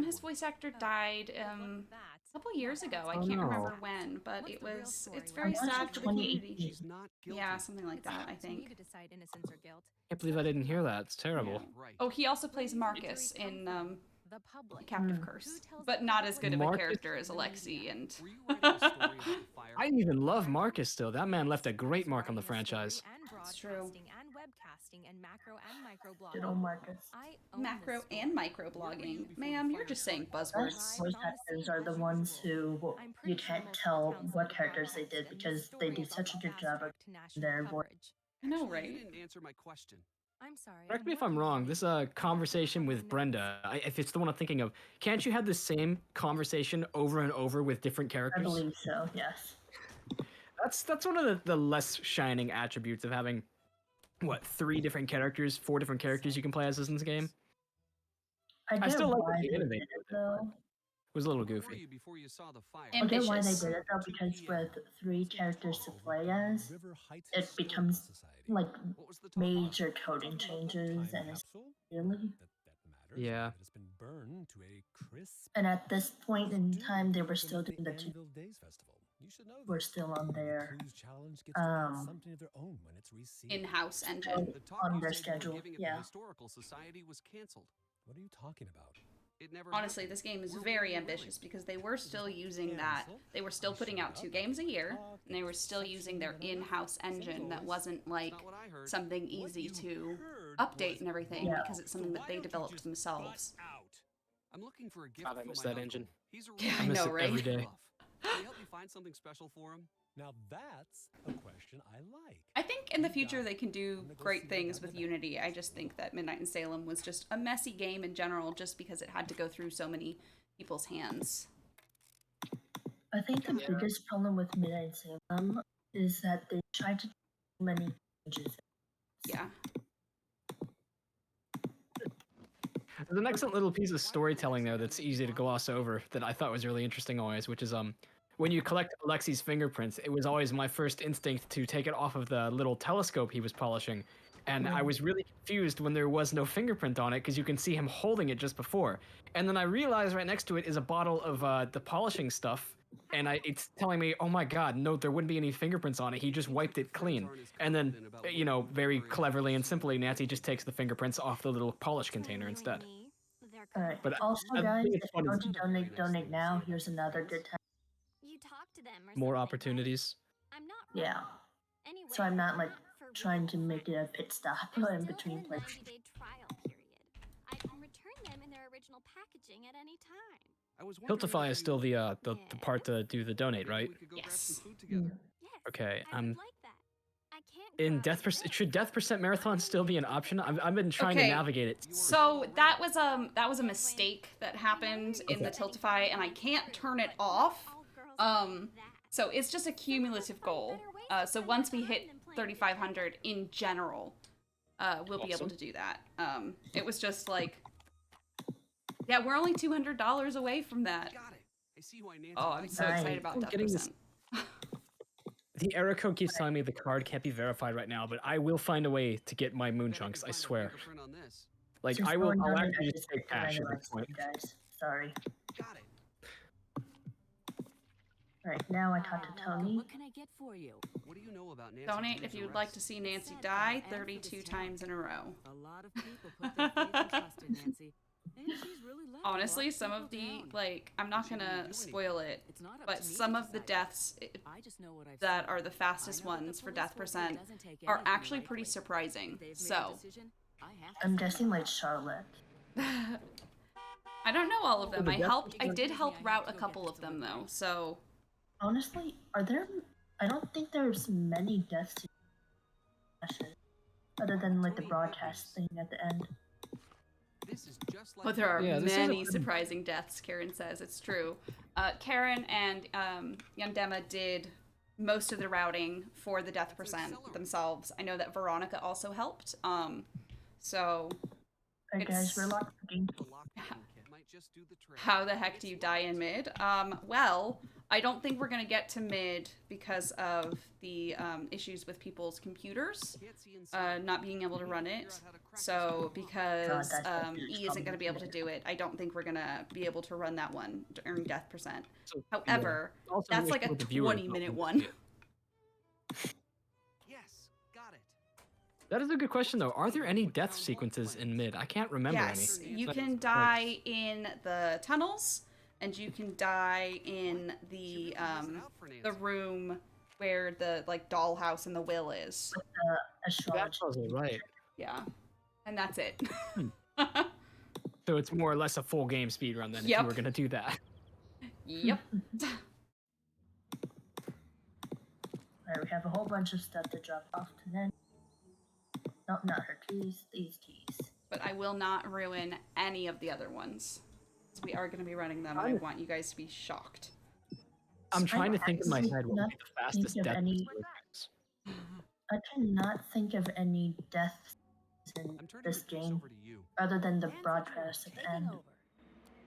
Speaker 1: His voice actor died a couple years ago. I
Speaker 4: Oh,
Speaker 1: can't
Speaker 4: no.
Speaker 1: remember when, but it was. It's very
Speaker 2: I watched
Speaker 1: sad
Speaker 2: it
Speaker 1: for the community.
Speaker 8: She's not guilty.
Speaker 1: Yeah, something like
Speaker 6: It's
Speaker 1: that.
Speaker 6: not
Speaker 1: I
Speaker 6: up to me
Speaker 1: think.
Speaker 6: to decide innocence or guilt.
Speaker 4: Can't believe I didn't hear that. It's terrible.
Speaker 8: Right.
Speaker 1: Oh, he also plays Marcus in
Speaker 6: The public.
Speaker 1: Captive
Speaker 6: Who
Speaker 1: Curse,
Speaker 6: tells
Speaker 1: but
Speaker 6: the
Speaker 1: not as good of a
Speaker 4: Marcus?
Speaker 1: character as Alexi and.
Speaker 8: Were you writing a story about the fire?
Speaker 4: I even love Marcus though. That man left a great mark on the franchise.
Speaker 1: It's true.
Speaker 6: And webcasting and macro and micro
Speaker 2: Good old Marcus.
Speaker 6: I own
Speaker 1: Macro
Speaker 6: this
Speaker 1: and
Speaker 6: story.
Speaker 1: microblogging. Ma'am, you're just saying
Speaker 2: Best
Speaker 1: buzzwords.
Speaker 2: voice actors are the ones who you can't tell what characters they did because they do such a good job of their voice.
Speaker 1: I know,
Speaker 8: Actually,
Speaker 1: right?
Speaker 8: You didn't answer my question.
Speaker 6: I'm sorry.
Speaker 4: Correct me if I'm wrong. This conversation with Brenda, if it's the one I'm thinking of, can't you have the same conversation over and over with different
Speaker 2: I
Speaker 4: characters?
Speaker 2: believe so. Yes.
Speaker 4: That's one of the less shining attributes of having, what, 4 different characters you can play as in this game.
Speaker 2: I get
Speaker 4: still like
Speaker 2: why
Speaker 4: that
Speaker 2: they
Speaker 4: they
Speaker 2: did
Speaker 4: innovated
Speaker 2: it
Speaker 4: with it, but
Speaker 2: though.
Speaker 4: it was a little
Speaker 8: Where were
Speaker 4: goofy.
Speaker 8: you before you saw the fire?
Speaker 2: I get why they
Speaker 1: Ambitious.
Speaker 2: did it though, because with 3 characters to play as, it becomes like
Speaker 8: What was the talk?
Speaker 2: major coding changes, and it's really.
Speaker 4: Yeah.
Speaker 2: And at this point in time, they were still doing the 2. We're still on their
Speaker 1: In-house engine.
Speaker 8: The talk
Speaker 2: on
Speaker 8: you
Speaker 2: their
Speaker 8: said you were
Speaker 2: schedule.
Speaker 8: giving at the
Speaker 2: Yeah.
Speaker 8: historical society was canceled.
Speaker 10: What are you talking about?
Speaker 8: It never
Speaker 1: Honestly,
Speaker 8: happened.
Speaker 1: this game is
Speaker 8: Where were
Speaker 1: very
Speaker 8: you
Speaker 1: ambitious
Speaker 8: really?
Speaker 1: because they were still using that. They were still putting out 2 games a year, and they were still using their in-house engine that wasn't like
Speaker 8: Not what I heard.
Speaker 1: something easy to update and everything
Speaker 2: Yeah.
Speaker 1: because it's something that they developed themselves.
Speaker 8: I'm looking for a gift
Speaker 4: God, I
Speaker 8: for
Speaker 4: miss
Speaker 8: my
Speaker 4: that
Speaker 8: uncle.
Speaker 4: engine.
Speaker 8: He's a
Speaker 1: Yeah,
Speaker 8: real
Speaker 1: I
Speaker 4: miss
Speaker 1: know,
Speaker 4: it
Speaker 1: right?
Speaker 4: every day.
Speaker 8: Can you help me find something special for him?
Speaker 10: Now that's a question I like.
Speaker 1: I think in the future they can do great things with Unity. I just think that Midnight in Salem was just a messy game in general just because it had to go through so many people's hands.
Speaker 2: I think the biggest problem with Midnight Salem is that they tried to do many changes.
Speaker 1: Yeah.
Speaker 4: There's an excellent little piece of storytelling there that's easy to gloss over that I thought was really interesting always, which is when you collect Alexi's fingerprints, it was always my first instinct to take it off of the little telescope he was polishing. And I was really confused when there was no fingerprint on it because you can see him holding it just before. And then I realized right next to it is a bottle of the polishing stuff. And it's telling me, oh my god, no, there wouldn't be any fingerprints on it. He just wiped it clean. And then, you know, very cleverly and simply, Nancy just takes the fingerprints off the little polish container instead.
Speaker 2: Alright.
Speaker 4: But
Speaker 2: Also,
Speaker 4: I
Speaker 2: guys,
Speaker 4: think
Speaker 2: if
Speaker 4: it's
Speaker 2: you
Speaker 4: funny.
Speaker 2: want to donate now, here's another good time.
Speaker 7: You talk to them or
Speaker 4: More
Speaker 7: something,
Speaker 4: opportunities.
Speaker 7: right? I'm not
Speaker 2: Yeah.
Speaker 7: wrong. Anyway,
Speaker 2: So I'm not like
Speaker 7: for
Speaker 2: trying to
Speaker 7: real,
Speaker 2: make it a pit stop
Speaker 7: they're
Speaker 2: in
Speaker 7: still
Speaker 2: between
Speaker 7: in a
Speaker 2: plays.
Speaker 7: 90-day trial period. I can return them in their original packaging at any time.
Speaker 8: I was wondering
Speaker 4: Hiltify
Speaker 8: if
Speaker 4: is still
Speaker 8: you-
Speaker 4: the part to do the donate,
Speaker 8: maybe
Speaker 4: right?
Speaker 8: we could go grab
Speaker 1: Yes.
Speaker 8: some food together.
Speaker 7: Yes.
Speaker 4: Okay,
Speaker 7: I would like that. I can't
Speaker 4: In
Speaker 7: go out
Speaker 4: death
Speaker 7: today.
Speaker 4: should death percent marathon still be an option? I've been trying
Speaker 1: Okay.
Speaker 4: to navigate it.
Speaker 1: So that was a mistake that happened in the Tiltify, and I can't turn it off.
Speaker 7: All girls like that.
Speaker 1: So it's just a cumulative goal. So once we hit 3,500 in general, we'll be able to do that. It was just like, yeah, we're only $200 away from that.
Speaker 8: Got it. I see why Nancy
Speaker 1: Oh, I'm
Speaker 8: likes
Speaker 1: so
Speaker 8: it.
Speaker 1: excited about
Speaker 4: I'm
Speaker 1: Death
Speaker 4: getting this-
Speaker 1: Percent.
Speaker 4: The error code keeps telling me the card can't be verified right now, but I will find a way to get my moon
Speaker 8: Bet I
Speaker 4: chunks,
Speaker 8: could
Speaker 4: I
Speaker 8: find a
Speaker 4: swear.
Speaker 8: fingerprint on this.
Speaker 4: Like
Speaker 2: Since
Speaker 4: I'll
Speaker 2: going on it,
Speaker 4: actually
Speaker 2: I
Speaker 4: just
Speaker 2: just
Speaker 4: take
Speaker 2: picked
Speaker 4: cash at
Speaker 2: random
Speaker 4: this point.
Speaker 2: guys. Sorry.
Speaker 8: Got it.
Speaker 2: Alright, now I talk to Tony.
Speaker 11: What can I get for you?
Speaker 8: What do you know about Nancy
Speaker 1: Donate
Speaker 8: Drew's
Speaker 1: if you would
Speaker 8: arrest?
Speaker 1: like to see Nancy die 32 times in a row.
Speaker 11: A lot of people put their faith and trust in Nancy. And she's really let a lot
Speaker 1: Honestly, some
Speaker 11: people
Speaker 1: of the,
Speaker 11: down.
Speaker 1: like, I'm not gonna spoil it,
Speaker 11: It's not up
Speaker 1: but
Speaker 11: to me
Speaker 1: some
Speaker 11: to
Speaker 1: of the
Speaker 11: decide.
Speaker 1: deaths
Speaker 11: I just know what I've
Speaker 1: that
Speaker 11: seen.
Speaker 1: are the fastest
Speaker 11: I know that the
Speaker 1: ones for
Speaker 11: police
Speaker 1: Death
Speaker 11: force that
Speaker 1: Percent
Speaker 11: doesn't take
Speaker 1: are
Speaker 11: anything
Speaker 1: actually pretty
Speaker 11: lightly.
Speaker 1: surprising.
Speaker 11: If they've made a
Speaker 1: So,
Speaker 11: decision, I have to
Speaker 2: I'm
Speaker 11: follow
Speaker 2: guessing
Speaker 11: it.
Speaker 2: like Charlotte.
Speaker 1: I don't know all of them. I
Speaker 4: Death
Speaker 1: helped. I
Speaker 11: Percent-
Speaker 1: did help
Speaker 11: Excuse me, I have
Speaker 1: route a
Speaker 11: to go
Speaker 1: couple
Speaker 11: get
Speaker 1: of
Speaker 11: this
Speaker 1: them
Speaker 11: delivery.
Speaker 1: though. So
Speaker 2: Honestly, are there? I don't think there's many deaths other than like the broadcast thing at the end.
Speaker 8: This is just like
Speaker 1: but there are
Speaker 4: Yeah, this is a
Speaker 1: many
Speaker 4: pretty-
Speaker 1: surprising deaths. Karen says it's true. Karen and Yandema did most of the routing for the Death Percent themselves. I know that Veronica also helped. So
Speaker 2: Alright, guys, we're locked in.
Speaker 8: the lockdown might just do the trick.
Speaker 1: how the heck do you die in mid? Well, I don't think we're gonna get to mid because of the issues with people's computers
Speaker 8: Can't see inside.
Speaker 1: not being able to run
Speaker 8: Figure
Speaker 1: it.
Speaker 8: out how to crack
Speaker 1: So
Speaker 8: this
Speaker 1: because
Speaker 2: that's a huge
Speaker 1: E isn't
Speaker 2: problem
Speaker 1: gonna be able to
Speaker 2: with
Speaker 1: do it, I don't think we're gonna be able to run that one during Death Percent.
Speaker 4: So,
Speaker 1: However,
Speaker 4: yeah. Also,
Speaker 1: that's
Speaker 4: wish
Speaker 1: like a
Speaker 4: for the viewers
Speaker 1: 20-minute
Speaker 4: don't
Speaker 1: one.
Speaker 4: see it.
Speaker 8: Yes, got it.
Speaker 4: That is a good question though. Are there any death sequences in mid? I can't remember
Speaker 1: Yes,
Speaker 4: any.
Speaker 1: you can die in the tunnels, and you can die in the room where the like dollhouse and the will is.
Speaker 4: That
Speaker 2: Astrology.
Speaker 4: puzzle, right?
Speaker 1: Yeah, and that's it.
Speaker 4: So it's more or less a full game speedrun then if
Speaker 1: Yep.
Speaker 4: you were gonna do that.
Speaker 1: Yep.
Speaker 2: Alright, we have a whole bunch of stuff to drop off to then. No, not her keys. These keys.
Speaker 1: But I will not ruin any of the other ones. So we are going to be running them, and I want you guys to be shocked.
Speaker 4: I'm trying to think in my head what would be the fastest death.
Speaker 2: I cannot think of any deaths in this game other than the broadcast at the end.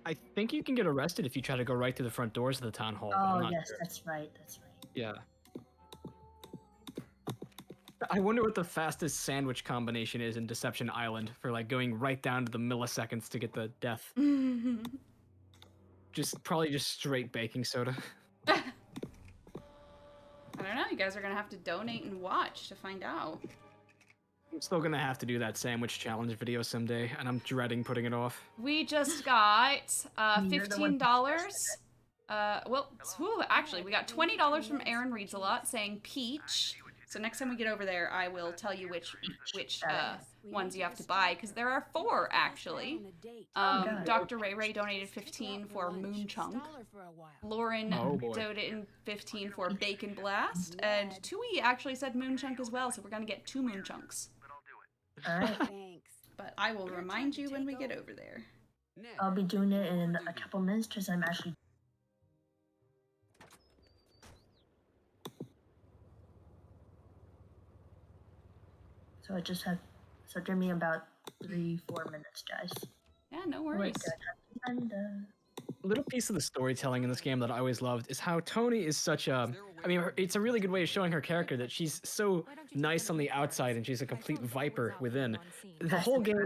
Speaker 4: I think you can get arrested if you try to go right through the front doors of the town hall.
Speaker 2: Oh, yes, that's right. That's right.
Speaker 4: Yeah. I wonder what the fastest sandwich combination is in Deception Island for like going right down to the milliseconds to get the death. Probably just straight baking soda.
Speaker 1: I don't know. You guys are gonna have to donate and watch to find out.
Speaker 4: I'm still gonna have to do that sandwich challenge video someday, and I'm dreading putting it off.
Speaker 1: We just got $15. Actually, we got $20 from Aaron Reads a Lot saying peach. So next time we get over there, I will tell you which ones you have to buy, because there are 4 actually. Dr. Ray Ray donated 15 for Moon Chunk. Lauren donated 15 for Bacon Blast, and Tui actually said Moon Chunk as well. So we're gonna get 2 Moon Chunks.
Speaker 2: All right.
Speaker 3: Thanks.
Speaker 1: But I will remind you when we get over there.
Speaker 2: I'll be doing it in a couple minutes because I'm actually. So I just have. So give me about 3-4 minutes, guys.
Speaker 1: Yeah, no worries.
Speaker 4: A little piece of the storytelling in this game that I always loved is how Tony is such a. I mean, it's a really good way of showing her character that she's so nice on the outside and she's a complete viper within. The whole game,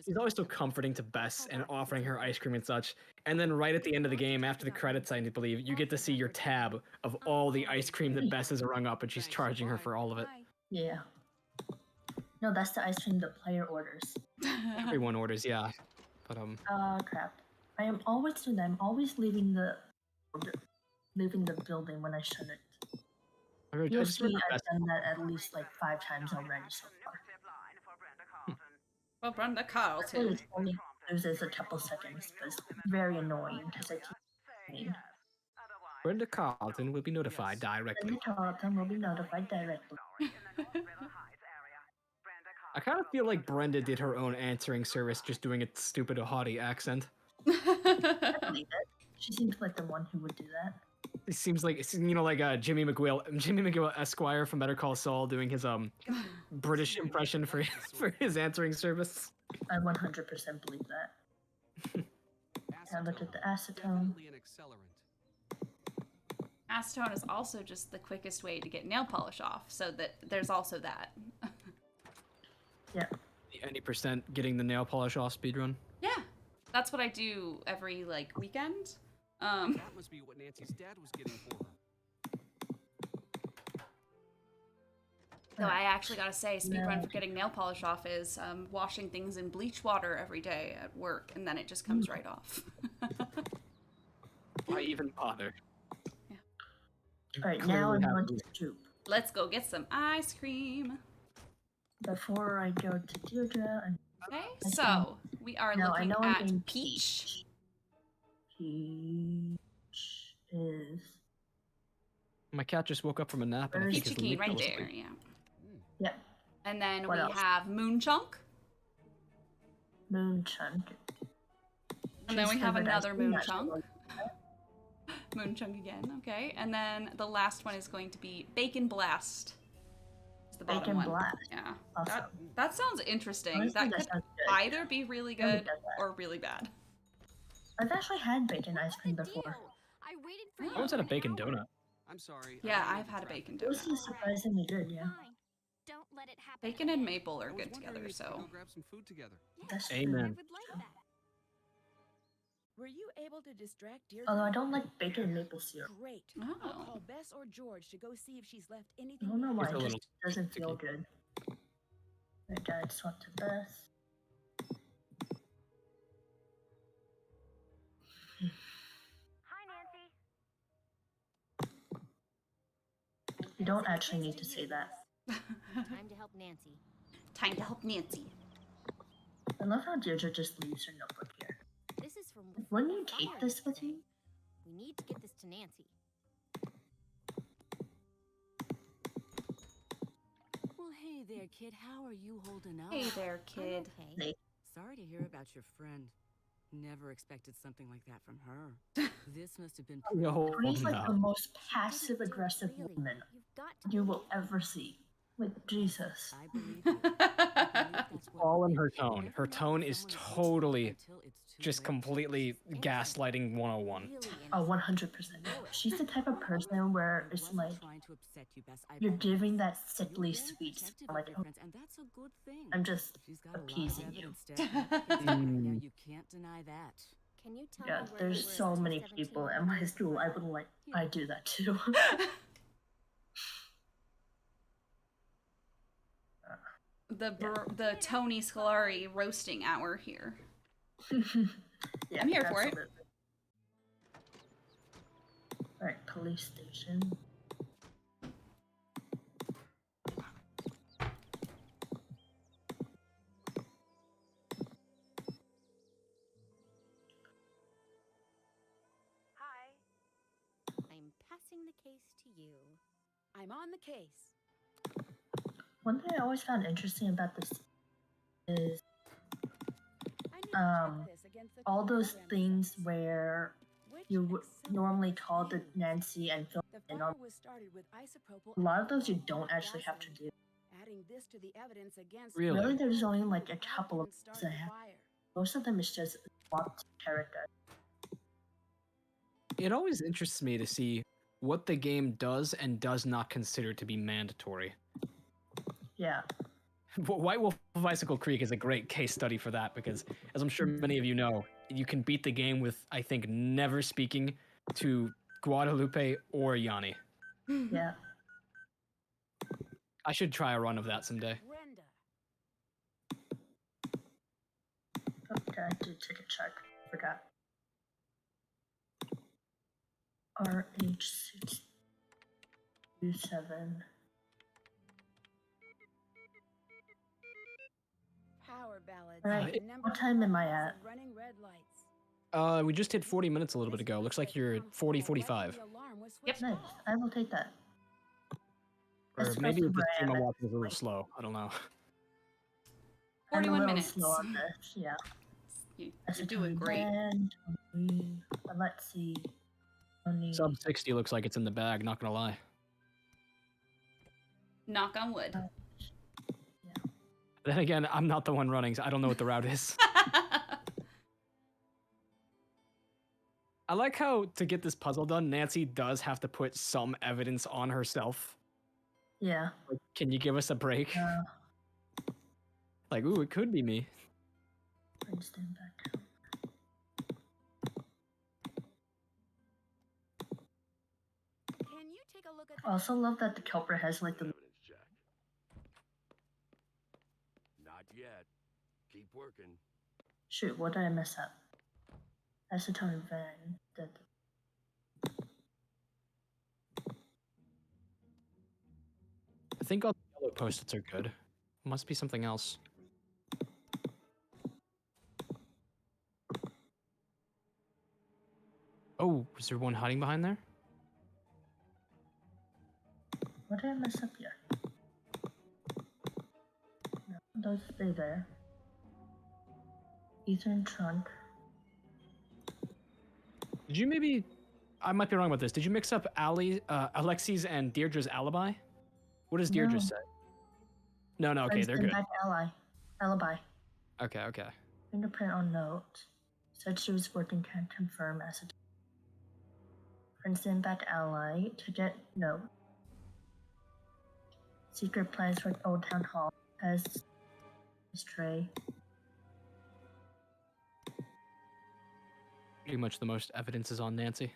Speaker 4: she's always so comforting to Bess and offering her ice cream and such. And then right at the end of the game, after the credits, I believe, you get to see your tab of all the ice cream that Bess has rung up, and she's charging her for all of it.
Speaker 2: Yeah. No, that's the ice cream the player orders.
Speaker 4: Everyone orders, yeah. But
Speaker 2: crap. I am always doing that. I'm always leaving the building when I shouldn't. You'll see I've done that at least like 5 times already so far.
Speaker 1: Well, Brenda Carlton.
Speaker 2: It only loses a couple seconds, but it's very annoying because I keep.
Speaker 4: Brenda Carlton will be notified directly.
Speaker 2: Brenda Carlton will be notified directly.
Speaker 4: I kind of feel like Brenda did her own answering service just doing a stupid haughty accent.
Speaker 2: I believe it. She seems like the one who would do that.
Speaker 4: It seems like, you know, like Jimmy McGill Esquire from Better Call Saul doing his British impression for his answering service.
Speaker 2: I 100% believe that. I looked at the acetone.
Speaker 1: Acetone is also just the quickest way to get nail polish off, so that there's also that.
Speaker 2: Yeah.
Speaker 4: The 90% getting the nail polish off speedrun?
Speaker 1: Yeah. That's what I do every, like, weekend.
Speaker 8: That must be what Nancy's dad was getting for her.
Speaker 1: So I actually gotta say, speedrun for getting nail polish off is washing things in bleach water every day at work, and then it just comes right off.
Speaker 4: Why even bother?
Speaker 1: Yeah.
Speaker 2: Alright, now I'm going to Scoop.
Speaker 1: Let's go get some ice cream.
Speaker 2: Before I go to Deirdre,
Speaker 1: okay, so we are looking at Peach.
Speaker 2: Peach is.
Speaker 4: My cat just woke up from a nap.
Speaker 1: Peachy Key, right there, yeah.
Speaker 2: Yep.
Speaker 1: And then we have Moon Chunk.
Speaker 2: Moon Chunk.
Speaker 1: And then we have another Moon Chunk. Moon Chunk again, okay. And then the last one is going to be Bacon Blast. The bottom one.
Speaker 2: Blast.
Speaker 1: Yeah.
Speaker 2: Awesome.
Speaker 1: That sounds interesting.
Speaker 2: Honestly,
Speaker 1: that could either be really good or really bad.
Speaker 2: I've actually had bacon ice cream before.
Speaker 7: I waited for you.
Speaker 4: I once had a bacon donut.
Speaker 8: I'm sorry.
Speaker 1: Yeah, I've had a bacon donut.
Speaker 2: This is surprisingly good, yeah.
Speaker 7: Don't let it happen.
Speaker 1: Bacon and maple are good together, so.
Speaker 8: Go grab some food together.
Speaker 2: That's
Speaker 4: Amen.
Speaker 7: I would like that.
Speaker 3: Were you able to distract Deirdre?
Speaker 2: Although I don't like bacon and maple syrup.
Speaker 3: Great.
Speaker 1: Oh.
Speaker 3: I'll call Bess or George to go see if she's left anything.
Speaker 2: I don't know why,
Speaker 4: It's a
Speaker 2: it
Speaker 4: little
Speaker 2: just doesn't feel good. Alright, guys, swap to Bess.
Speaker 7: Hi, Nancy.
Speaker 2: You don't actually need to say that.
Speaker 7: Time to help Nancy.
Speaker 1: Time to help Nancy.
Speaker 2: I love how Deirdre just leaves her notebook here.
Speaker 7: This is from.
Speaker 2: Wouldn't you take this with you?
Speaker 7: We need to get this to Nancy. Well,
Speaker 11: Hey there, kid. How are you holding up?
Speaker 1: Hey there, kid.
Speaker 2: Hey.
Speaker 11: Sorry to hear about your friend. Never expected something like that from her. This must have been
Speaker 4: Yo,
Speaker 2: She's like
Speaker 4: no.
Speaker 2: the most passive-aggressive woman you will ever see. Like, Jesus.
Speaker 11: I believe you.
Speaker 4: It's all in her tone. Her tone is totally just completely gaslighting 101.
Speaker 2: Oh, 100%. She's the type of person where it's like, you're giving that sickly sweet smell, like, oh, I'm just appeasing you.
Speaker 11: You can't deny that.
Speaker 7: Can you tell
Speaker 2: Yeah,
Speaker 7: me where
Speaker 2: there's so many people at my school. I would like, I do that too.
Speaker 1: The Tony Scolari roasting hour here.
Speaker 2: Yeah,
Speaker 1: I'm here for it.
Speaker 2: Alright, police station.
Speaker 3: Hi.
Speaker 7: I'm passing the case to you.
Speaker 3: I'm on the case.
Speaker 2: One thing I always found interesting about this is
Speaker 3: I need to check this against the
Speaker 2: all those
Speaker 3: program
Speaker 2: things
Speaker 3: size.
Speaker 2: where
Speaker 3: Which
Speaker 2: you would
Speaker 3: excellent
Speaker 2: normally call the
Speaker 3: view.
Speaker 2: Nancy and Phil
Speaker 3: The
Speaker 2: in
Speaker 3: fire
Speaker 2: on.
Speaker 3: was started with isopropyl
Speaker 2: A lot of those you
Speaker 3: alcohol
Speaker 2: don't
Speaker 3: and
Speaker 2: actually have to
Speaker 3: gasoline.
Speaker 2: do.
Speaker 3: Adding this to the evidence against
Speaker 4: Really?
Speaker 2: Really,
Speaker 3: her,
Speaker 2: there's only like a
Speaker 3: why
Speaker 2: couple of
Speaker 3: didn't start
Speaker 2: things I
Speaker 3: the
Speaker 2: have.
Speaker 3: fire.
Speaker 2: Most of them is just swapped character.
Speaker 4: It always interests me to see what the game does and does not consider to be mandatory.
Speaker 2: Yeah.
Speaker 4: White Wolf of Icicle Creek is a great case study for that because, as I'm sure many of you know, you can beat the game with, I think, never speaking to Guadalupe or Yanni.
Speaker 2: Yeah.
Speaker 4: I should try a run of that someday.
Speaker 3: Brenda.
Speaker 2: Okay, I did take a check. Forgot. RH627.
Speaker 3: Power ballads.
Speaker 2: Alright,
Speaker 3: Number
Speaker 2: what time am I
Speaker 3: one,
Speaker 2: at?
Speaker 3: running red lights.
Speaker 4: We just hit 40 minutes a little bit ago. Looks like you're at 40, 45.
Speaker 1: Yep.
Speaker 2: Nice. I will take that.
Speaker 4: Or
Speaker 2: Especially
Speaker 4: maybe the
Speaker 2: where I
Speaker 4: stream
Speaker 2: am
Speaker 4: I'm
Speaker 2: at
Speaker 4: watching is a little
Speaker 2: this
Speaker 4: slow. I don't know.
Speaker 2: I'm a
Speaker 1: 41
Speaker 2: little
Speaker 1: minutes.
Speaker 2: slow on this, yeah.
Speaker 1: You're doing great.
Speaker 2: Let's see.
Speaker 4: Sub 60 looks like it's in the bag, not gonna lie.
Speaker 1: Knock on wood.
Speaker 4: Then again, I'm not the one running, so I don't know what the route is. I like how, to get this puzzle done, Nancy does have to put some evidence on herself.
Speaker 2: Yeah.
Speaker 4: Like, can you give us a break? Like, ooh, it could be me.
Speaker 2: Stand back.
Speaker 3: Can you take a look at
Speaker 2: I also love that the culprit has like the.
Speaker 5: Not yet. Keep working.
Speaker 2: Shoot, what did I mess up? Acetone van.
Speaker 4: I think all the yellow post-its are good. Must be something else. Oh, was there one hiding behind there?
Speaker 2: What did I mess up here? No, those stay there. Ethan trunk.
Speaker 4: Did you maybe... I might be wrong about this. Did you mix up Alexi's and Deirdre's alibi? What does Deirdre
Speaker 2: No.
Speaker 4: say? No, okay,
Speaker 2: Friends
Speaker 4: they're
Speaker 2: send
Speaker 4: good.
Speaker 2: back alibi.
Speaker 4: Okay.
Speaker 2: Fingerprint on note. Said she was working, can't confirm acetone. Friends send back ally. Ticket note. Secret plans for Old Town Hall. Has stray.
Speaker 4: Pretty much the most evidence is on Nancy.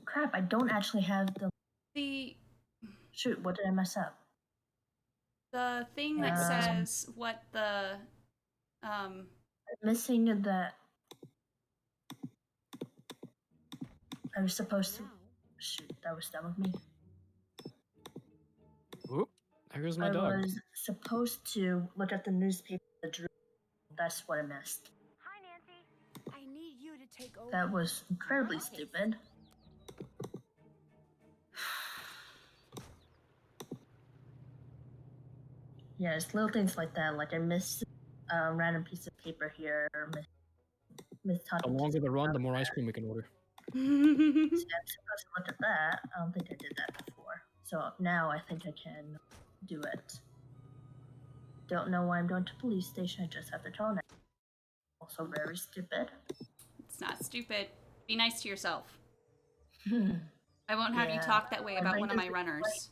Speaker 2: Crap, I don't actually have the. Shoot, what did I mess up?
Speaker 1: The thing that says what the
Speaker 2: I'm missing the. I was supposed to. Shoot, that was dumb of me.
Speaker 4: Oop, there goes my dog.
Speaker 2: I was supposed to look at the newspaper. That's what I missed.
Speaker 3: Hi, Nancy. I need you to take over.
Speaker 2: That was incredibly stupid. Yeah, it's little things like that. Like I missed a random piece of paper here. Or missed
Speaker 4: The
Speaker 2: talking
Speaker 4: longer the run, the more ice cream we can order.
Speaker 2: See, I'm supposed to look at that. I don't think I did that before. So now I think I can do it. Don't know why I'm going to police station. I just have to tell now. Also very stupid.
Speaker 1: It's not stupid. Be nice to yourself. I won't have you talk that way about one of my runners.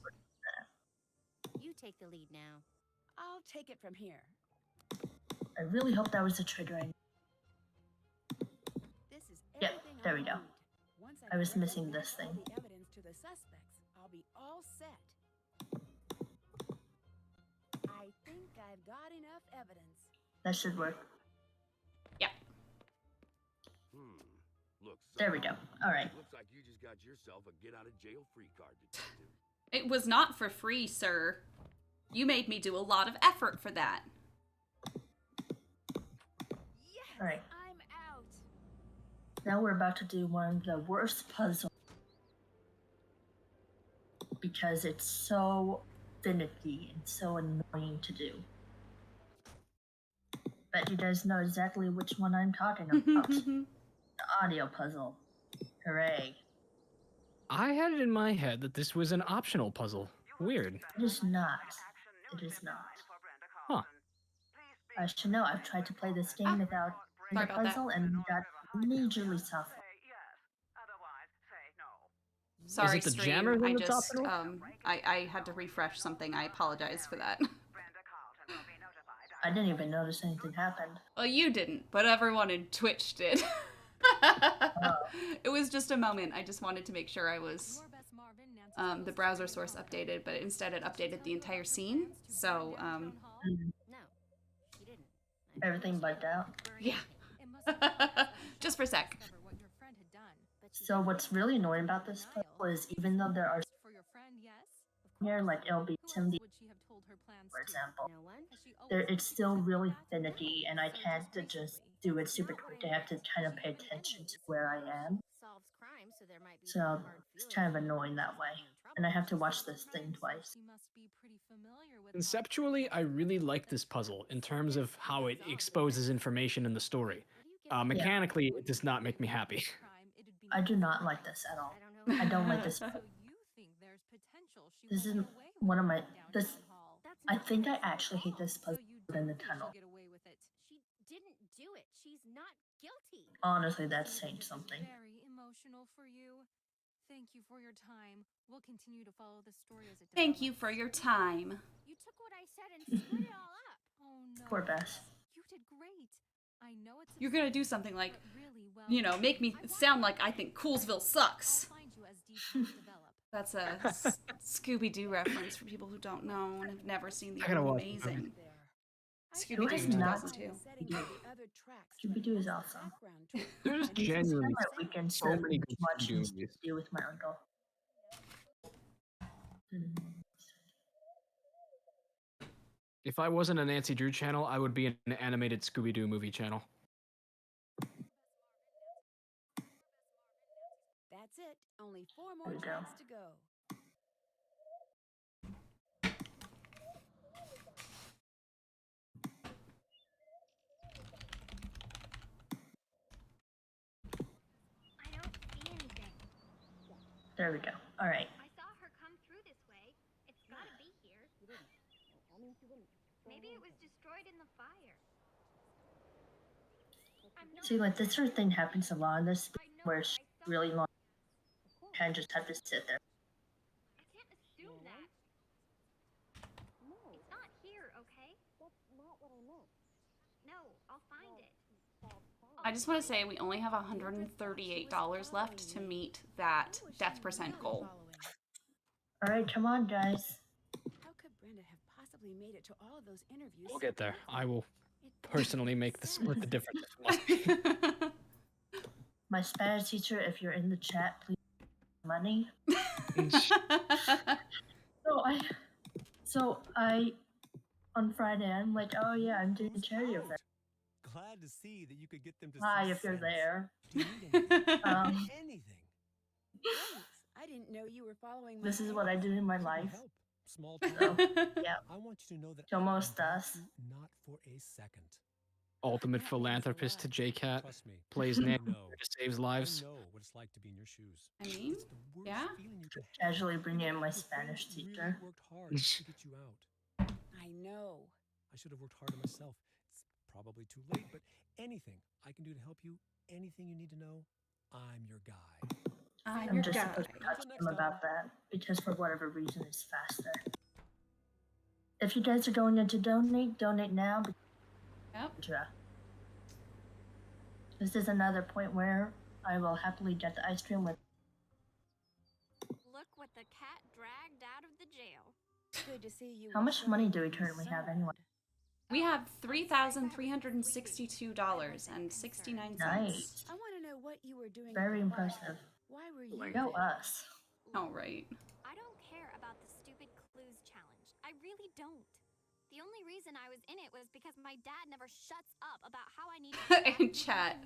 Speaker 7: You take the lead now.
Speaker 3: I'll take it from here.
Speaker 2: I really hope that was the trigger.
Speaker 3: This is
Speaker 2: Yep,
Speaker 3: everything
Speaker 2: there we go.
Speaker 3: Once
Speaker 2: I was
Speaker 3: correctly
Speaker 2: missing
Speaker 3: match
Speaker 2: this
Speaker 3: all
Speaker 2: thing.
Speaker 3: the evidence to the suspects, I'll be all set. I think I've got enough evidence.
Speaker 2: That should work.
Speaker 1: Yeah.
Speaker 5: Look,
Speaker 2: There we go. All right.
Speaker 5: Looks like you just got yourself a get-out-of-jail-free card, detective.
Speaker 1: It was not for free, sir. You made me do a lot of effort for that.
Speaker 3: Yes,
Speaker 2: All right.
Speaker 3: I'm out.
Speaker 2: Now we're about to do one of the worst puzzles because it's so finicky and so annoying to do. Bet you guys know exactly which one I'm talking about. The audio puzzle. Hooray.
Speaker 4: I had it in my head that this was an optional puzzle. Weird.
Speaker 2: It is not. It is not.
Speaker 4: Huh.
Speaker 2: I should know. I've tried to play this game without the
Speaker 1: Sorry about that.
Speaker 2: puzzle and got majorly suffer.
Speaker 1: Sorry,
Speaker 4: Is it the
Speaker 1: stream.
Speaker 4: jammer one
Speaker 1: I
Speaker 4: that's
Speaker 1: just
Speaker 4: optional?
Speaker 1: I had to refresh something. I apologize for that.
Speaker 2: I didn't even notice anything happened.
Speaker 1: Well, you didn't, but everyone in Twitch did. It was just a moment. I just wanted to make sure I was the browser source updated, but instead it updated the entire scene. So
Speaker 7: No, she didn't.
Speaker 2: Everything bugged out.
Speaker 1: yeah. Just for a sec.
Speaker 2: So what's really annoying about this puzzle is even though there are here, like it'll be 70, for example, it's still really finicky and I can't just do it super quick. I have to kind of pay attention to where I am. So it's kind of annoying that way. And I have to watch this thing twice.
Speaker 4: Conceptually, I really like this puzzle in terms of how it exposes information in the story. Mechanically, it does not make me happy.
Speaker 2: I do not like this at all. I don't like this. This is one of my. I think I actually hate this puzzle in the tunnel.
Speaker 7: She didn't do it. She's not guilty.
Speaker 2: Honestly, that's saying something.
Speaker 6: Very emotional for you. Thank you for your time. We'll continue to follow the story as it develops.
Speaker 1: Thank you for your time.
Speaker 7: You took what I said and screwed it all up.
Speaker 6: Oh no.
Speaker 2: Poor Bess.
Speaker 6: You did great. I know it's
Speaker 1: You're gonna do something like,
Speaker 6: really well.
Speaker 1: you know, make me sound like I think Coolsville sucks.
Speaker 6: I'll find you as details develop.
Speaker 1: That's a Scooby-Doo reference for people who don't know and have never seen the
Speaker 4: I gotta
Speaker 1: old
Speaker 4: watch
Speaker 1: Amazing.
Speaker 2: It
Speaker 1: Scooby-Doo
Speaker 2: is not
Speaker 1: 2002.
Speaker 2: Scooby-Doo is awesome.
Speaker 4: There's
Speaker 2: I
Speaker 4: genuinely
Speaker 2: spend my weekends
Speaker 4: so many good
Speaker 2: watching
Speaker 4: Scooby-Doo movies.
Speaker 2: Scooby-Doo with my uncle.
Speaker 4: If I wasn't a Nancy Drew channel, I would be an animated Scooby-Doo movie channel.
Speaker 3: That's it. Only 4 more
Speaker 2: There we go.
Speaker 3: tracks to go.
Speaker 7: I don't see anything.
Speaker 2: There we go. All right.
Speaker 7: I saw her come through this way. It's gotta be here. Maybe it was destroyed in the fire.
Speaker 2: See, like this sort of thing happens a lot in this, where it's really long. You kind of just have to sit there.
Speaker 7: I can't assume that. It's not here, okay? That's not what I meant. No, I'll find it.
Speaker 1: I just want to say we only have $138 left to meet that death percent goal.
Speaker 2: All right, come on, guys.
Speaker 3: How could Brenda have possibly made it to all of those interviews?
Speaker 4: We'll get there. I will personally make the split the difference.
Speaker 2: My Spanish teacher, if you're in the chat, please money. So I, on Friday, I'm like, oh yeah, I'm doing a charity event.
Speaker 10: Glad to see that you could get them to
Speaker 2: Hi,
Speaker 10: see
Speaker 2: if you're
Speaker 10: sense.
Speaker 2: there.
Speaker 10: Do you need anything?
Speaker 3: Thanks.
Speaker 10: Anything.
Speaker 3: I didn't know you were following my
Speaker 2: This is what I do in my
Speaker 10: Should we
Speaker 2: life.
Speaker 10: help? small
Speaker 2: So,
Speaker 10: town.
Speaker 2: yeah,
Speaker 10: I want you to know that
Speaker 2: he almost
Speaker 10: I
Speaker 2: does.
Speaker 10: doubt you not for a second.
Speaker 4: Ultimate
Speaker 3: That means a
Speaker 4: philanthropist to
Speaker 3: lot.
Speaker 4: Jcat.
Speaker 10: Trust me.
Speaker 4: Plays
Speaker 10: I
Speaker 4: Nancy
Speaker 10: know.
Speaker 4: just saves
Speaker 10: I
Speaker 4: lives.
Speaker 10: know what it's like to be in your shoes.
Speaker 1: I mean,
Speaker 10: It's the worst
Speaker 1: yeah.
Speaker 10: feeling you can have.
Speaker 2: Casually bringing in my
Speaker 10: Your
Speaker 2: Spanish
Speaker 10: friend really
Speaker 2: teacher.
Speaker 10: worked hard to get you out.
Speaker 3: I know.
Speaker 10: I should have worked harder myself. It's probably too late, but anything I can do to help you, anything you need to know, I'm your guy.
Speaker 2: I'm just supposed to touch him about that because for whatever reason it's faster. If you guys are going in to donate now.
Speaker 1: Yep.
Speaker 2: This is another point where I will happily get the ice cream with.
Speaker 7: Look what the cat dragged out of the jail.
Speaker 3: Good to see you.
Speaker 2: How
Speaker 3: were
Speaker 2: much money do we
Speaker 3: showing
Speaker 2: currently have
Speaker 3: concern.
Speaker 2: anyway?
Speaker 1: We have $3,362.69.
Speaker 2: Nice.
Speaker 3: I want to know what you were doing.
Speaker 2: Very
Speaker 3: at the bar.
Speaker 2: impressive.
Speaker 3: Why were you
Speaker 2: Go
Speaker 3: there?
Speaker 2: us.
Speaker 1: All right.
Speaker 7: I don't care about the stupid clues challenge. I really don't. The only reason I was in it was because my dad never shuts up about how I need to
Speaker 1: In chat,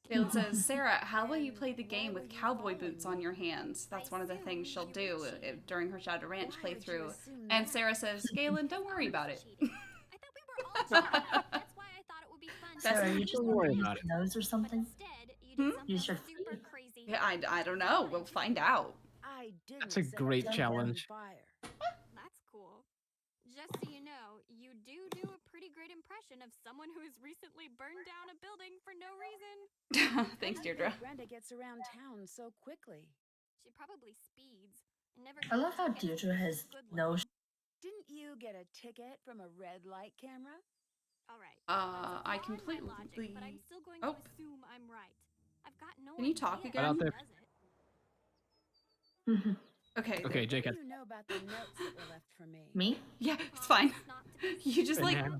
Speaker 1: Caleb says, Sarah, how will you play the game with cowboy boots on your hands? That's one of the things she'll do during her Shadow Ranch playthrough. And Sarah says, Galen, don't worry about it.
Speaker 7: I thought we were all cheating. That's why I thought it would be fun.
Speaker 2: Sarah, you
Speaker 1: Don't
Speaker 2: just
Speaker 1: worry
Speaker 2: use
Speaker 1: about
Speaker 2: your nose or something?
Speaker 7: Instead, you did something
Speaker 2: Use your
Speaker 7: super crazy.
Speaker 1: Yeah, I don't know. We'll find out.
Speaker 3: I didn't
Speaker 4: That's a
Speaker 3: set
Speaker 4: great
Speaker 3: the
Speaker 4: challenge.
Speaker 3: damn fire.
Speaker 7: That's cool. Just so you know, you do a pretty great impression of someone who has recently burned down a building for no reason.
Speaker 1: Thanks,
Speaker 3: I
Speaker 1: Deirdre.
Speaker 3: think Brenda gets around town so quickly.
Speaker 7: She probably speeds and never.
Speaker 2: I love how Deirdre has no.
Speaker 3: Didn't you get a ticket from a red light camera?
Speaker 7: All right.
Speaker 1: I completely.
Speaker 7: Logic, but I'm still going
Speaker 1: Oh.
Speaker 7: to assume I'm right. I've got no
Speaker 1: Can you talk
Speaker 7: idea
Speaker 1: again?
Speaker 7: how he does it.
Speaker 1: Okay.
Speaker 4: Okay,
Speaker 3: What do
Speaker 4: Jcat.
Speaker 3: you know about the notes that were left for me?
Speaker 2: Me?
Speaker 1: Yeah, it's fine.
Speaker 7: Not to be
Speaker 1: You just like
Speaker 4: Banana.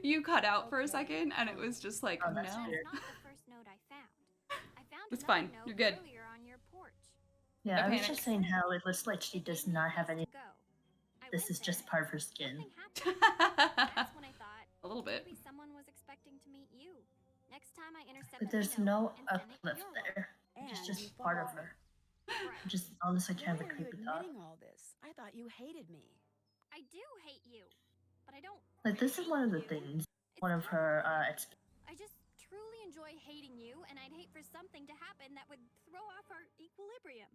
Speaker 1: you cut out for a second, and it was just like,
Speaker 2: Oh,
Speaker 1: no.
Speaker 2: that's weird.
Speaker 7: Not the first note I found. I found
Speaker 1: It's
Speaker 7: another
Speaker 1: fine.
Speaker 7: note
Speaker 1: You're good.
Speaker 7: earlier on your porch.
Speaker 2: Yeah,
Speaker 1: No
Speaker 2: I was
Speaker 1: panic.
Speaker 2: just saying how it looks like she does not have any.
Speaker 7: Go. I
Speaker 2: This
Speaker 7: went
Speaker 2: is just
Speaker 7: there.
Speaker 2: part of her skin.
Speaker 7: Nothing happened. That's when I thought
Speaker 1: A little bit.
Speaker 7: maybe someone was expecting to meet you. Next time I intercept
Speaker 2: But
Speaker 7: the
Speaker 2: there's
Speaker 7: note
Speaker 2: no
Speaker 7: and send it
Speaker 2: uplift
Speaker 7: your way.
Speaker 2: there. It's
Speaker 3: And
Speaker 2: just
Speaker 3: you
Speaker 2: part of
Speaker 3: followed
Speaker 2: her.
Speaker 7: Right.
Speaker 2: Just honestly kind
Speaker 3: Why
Speaker 2: of a
Speaker 3: are you
Speaker 2: creepy thought.
Speaker 3: admitting all this? I thought you hated me.
Speaker 7: I do hate you, but I don't.
Speaker 2: Like this is one of the things. One of her
Speaker 7: I just truly enjoy hating you, and I'd hate for something to happen that would throw off our equilibrium.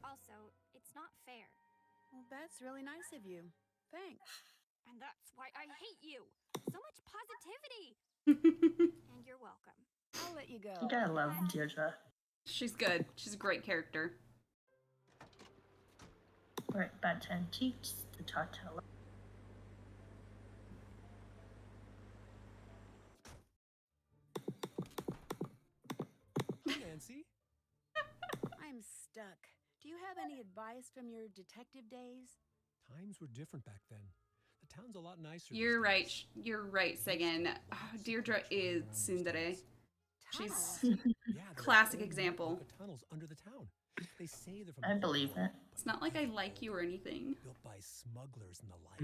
Speaker 7: Also, it's not fair.
Speaker 3: Well, that's really nice of you. Thanks.
Speaker 7: And that's why I hate you. So much positivity. And you're welcome.
Speaker 3: I'll let you go.
Speaker 2: You gotta love Deirdre.
Speaker 1: She's good. She's a great character.
Speaker 2: Alright, bad 10 cheats to talk to her.
Speaker 10: Hi, Nancy.
Speaker 3: I'm stuck. Do you have any advice from your detective days?
Speaker 10: Times were different back then. The town's a lot nicer.
Speaker 1: You're
Speaker 10: these
Speaker 1: right.
Speaker 10: days.
Speaker 1: You're right, Sagan. Deirdre is tsundere. She's
Speaker 3: Tunnels?
Speaker 10: Yeah, there are
Speaker 1: classic
Speaker 10: old
Speaker 1: example.
Speaker 10: Oka tunnels under the town. They say they're from
Speaker 2: I
Speaker 10: the
Speaker 2: believe
Speaker 10: War,
Speaker 2: it.
Speaker 1: It's not like I like you or anything.
Speaker 10: built by smugglers and the like,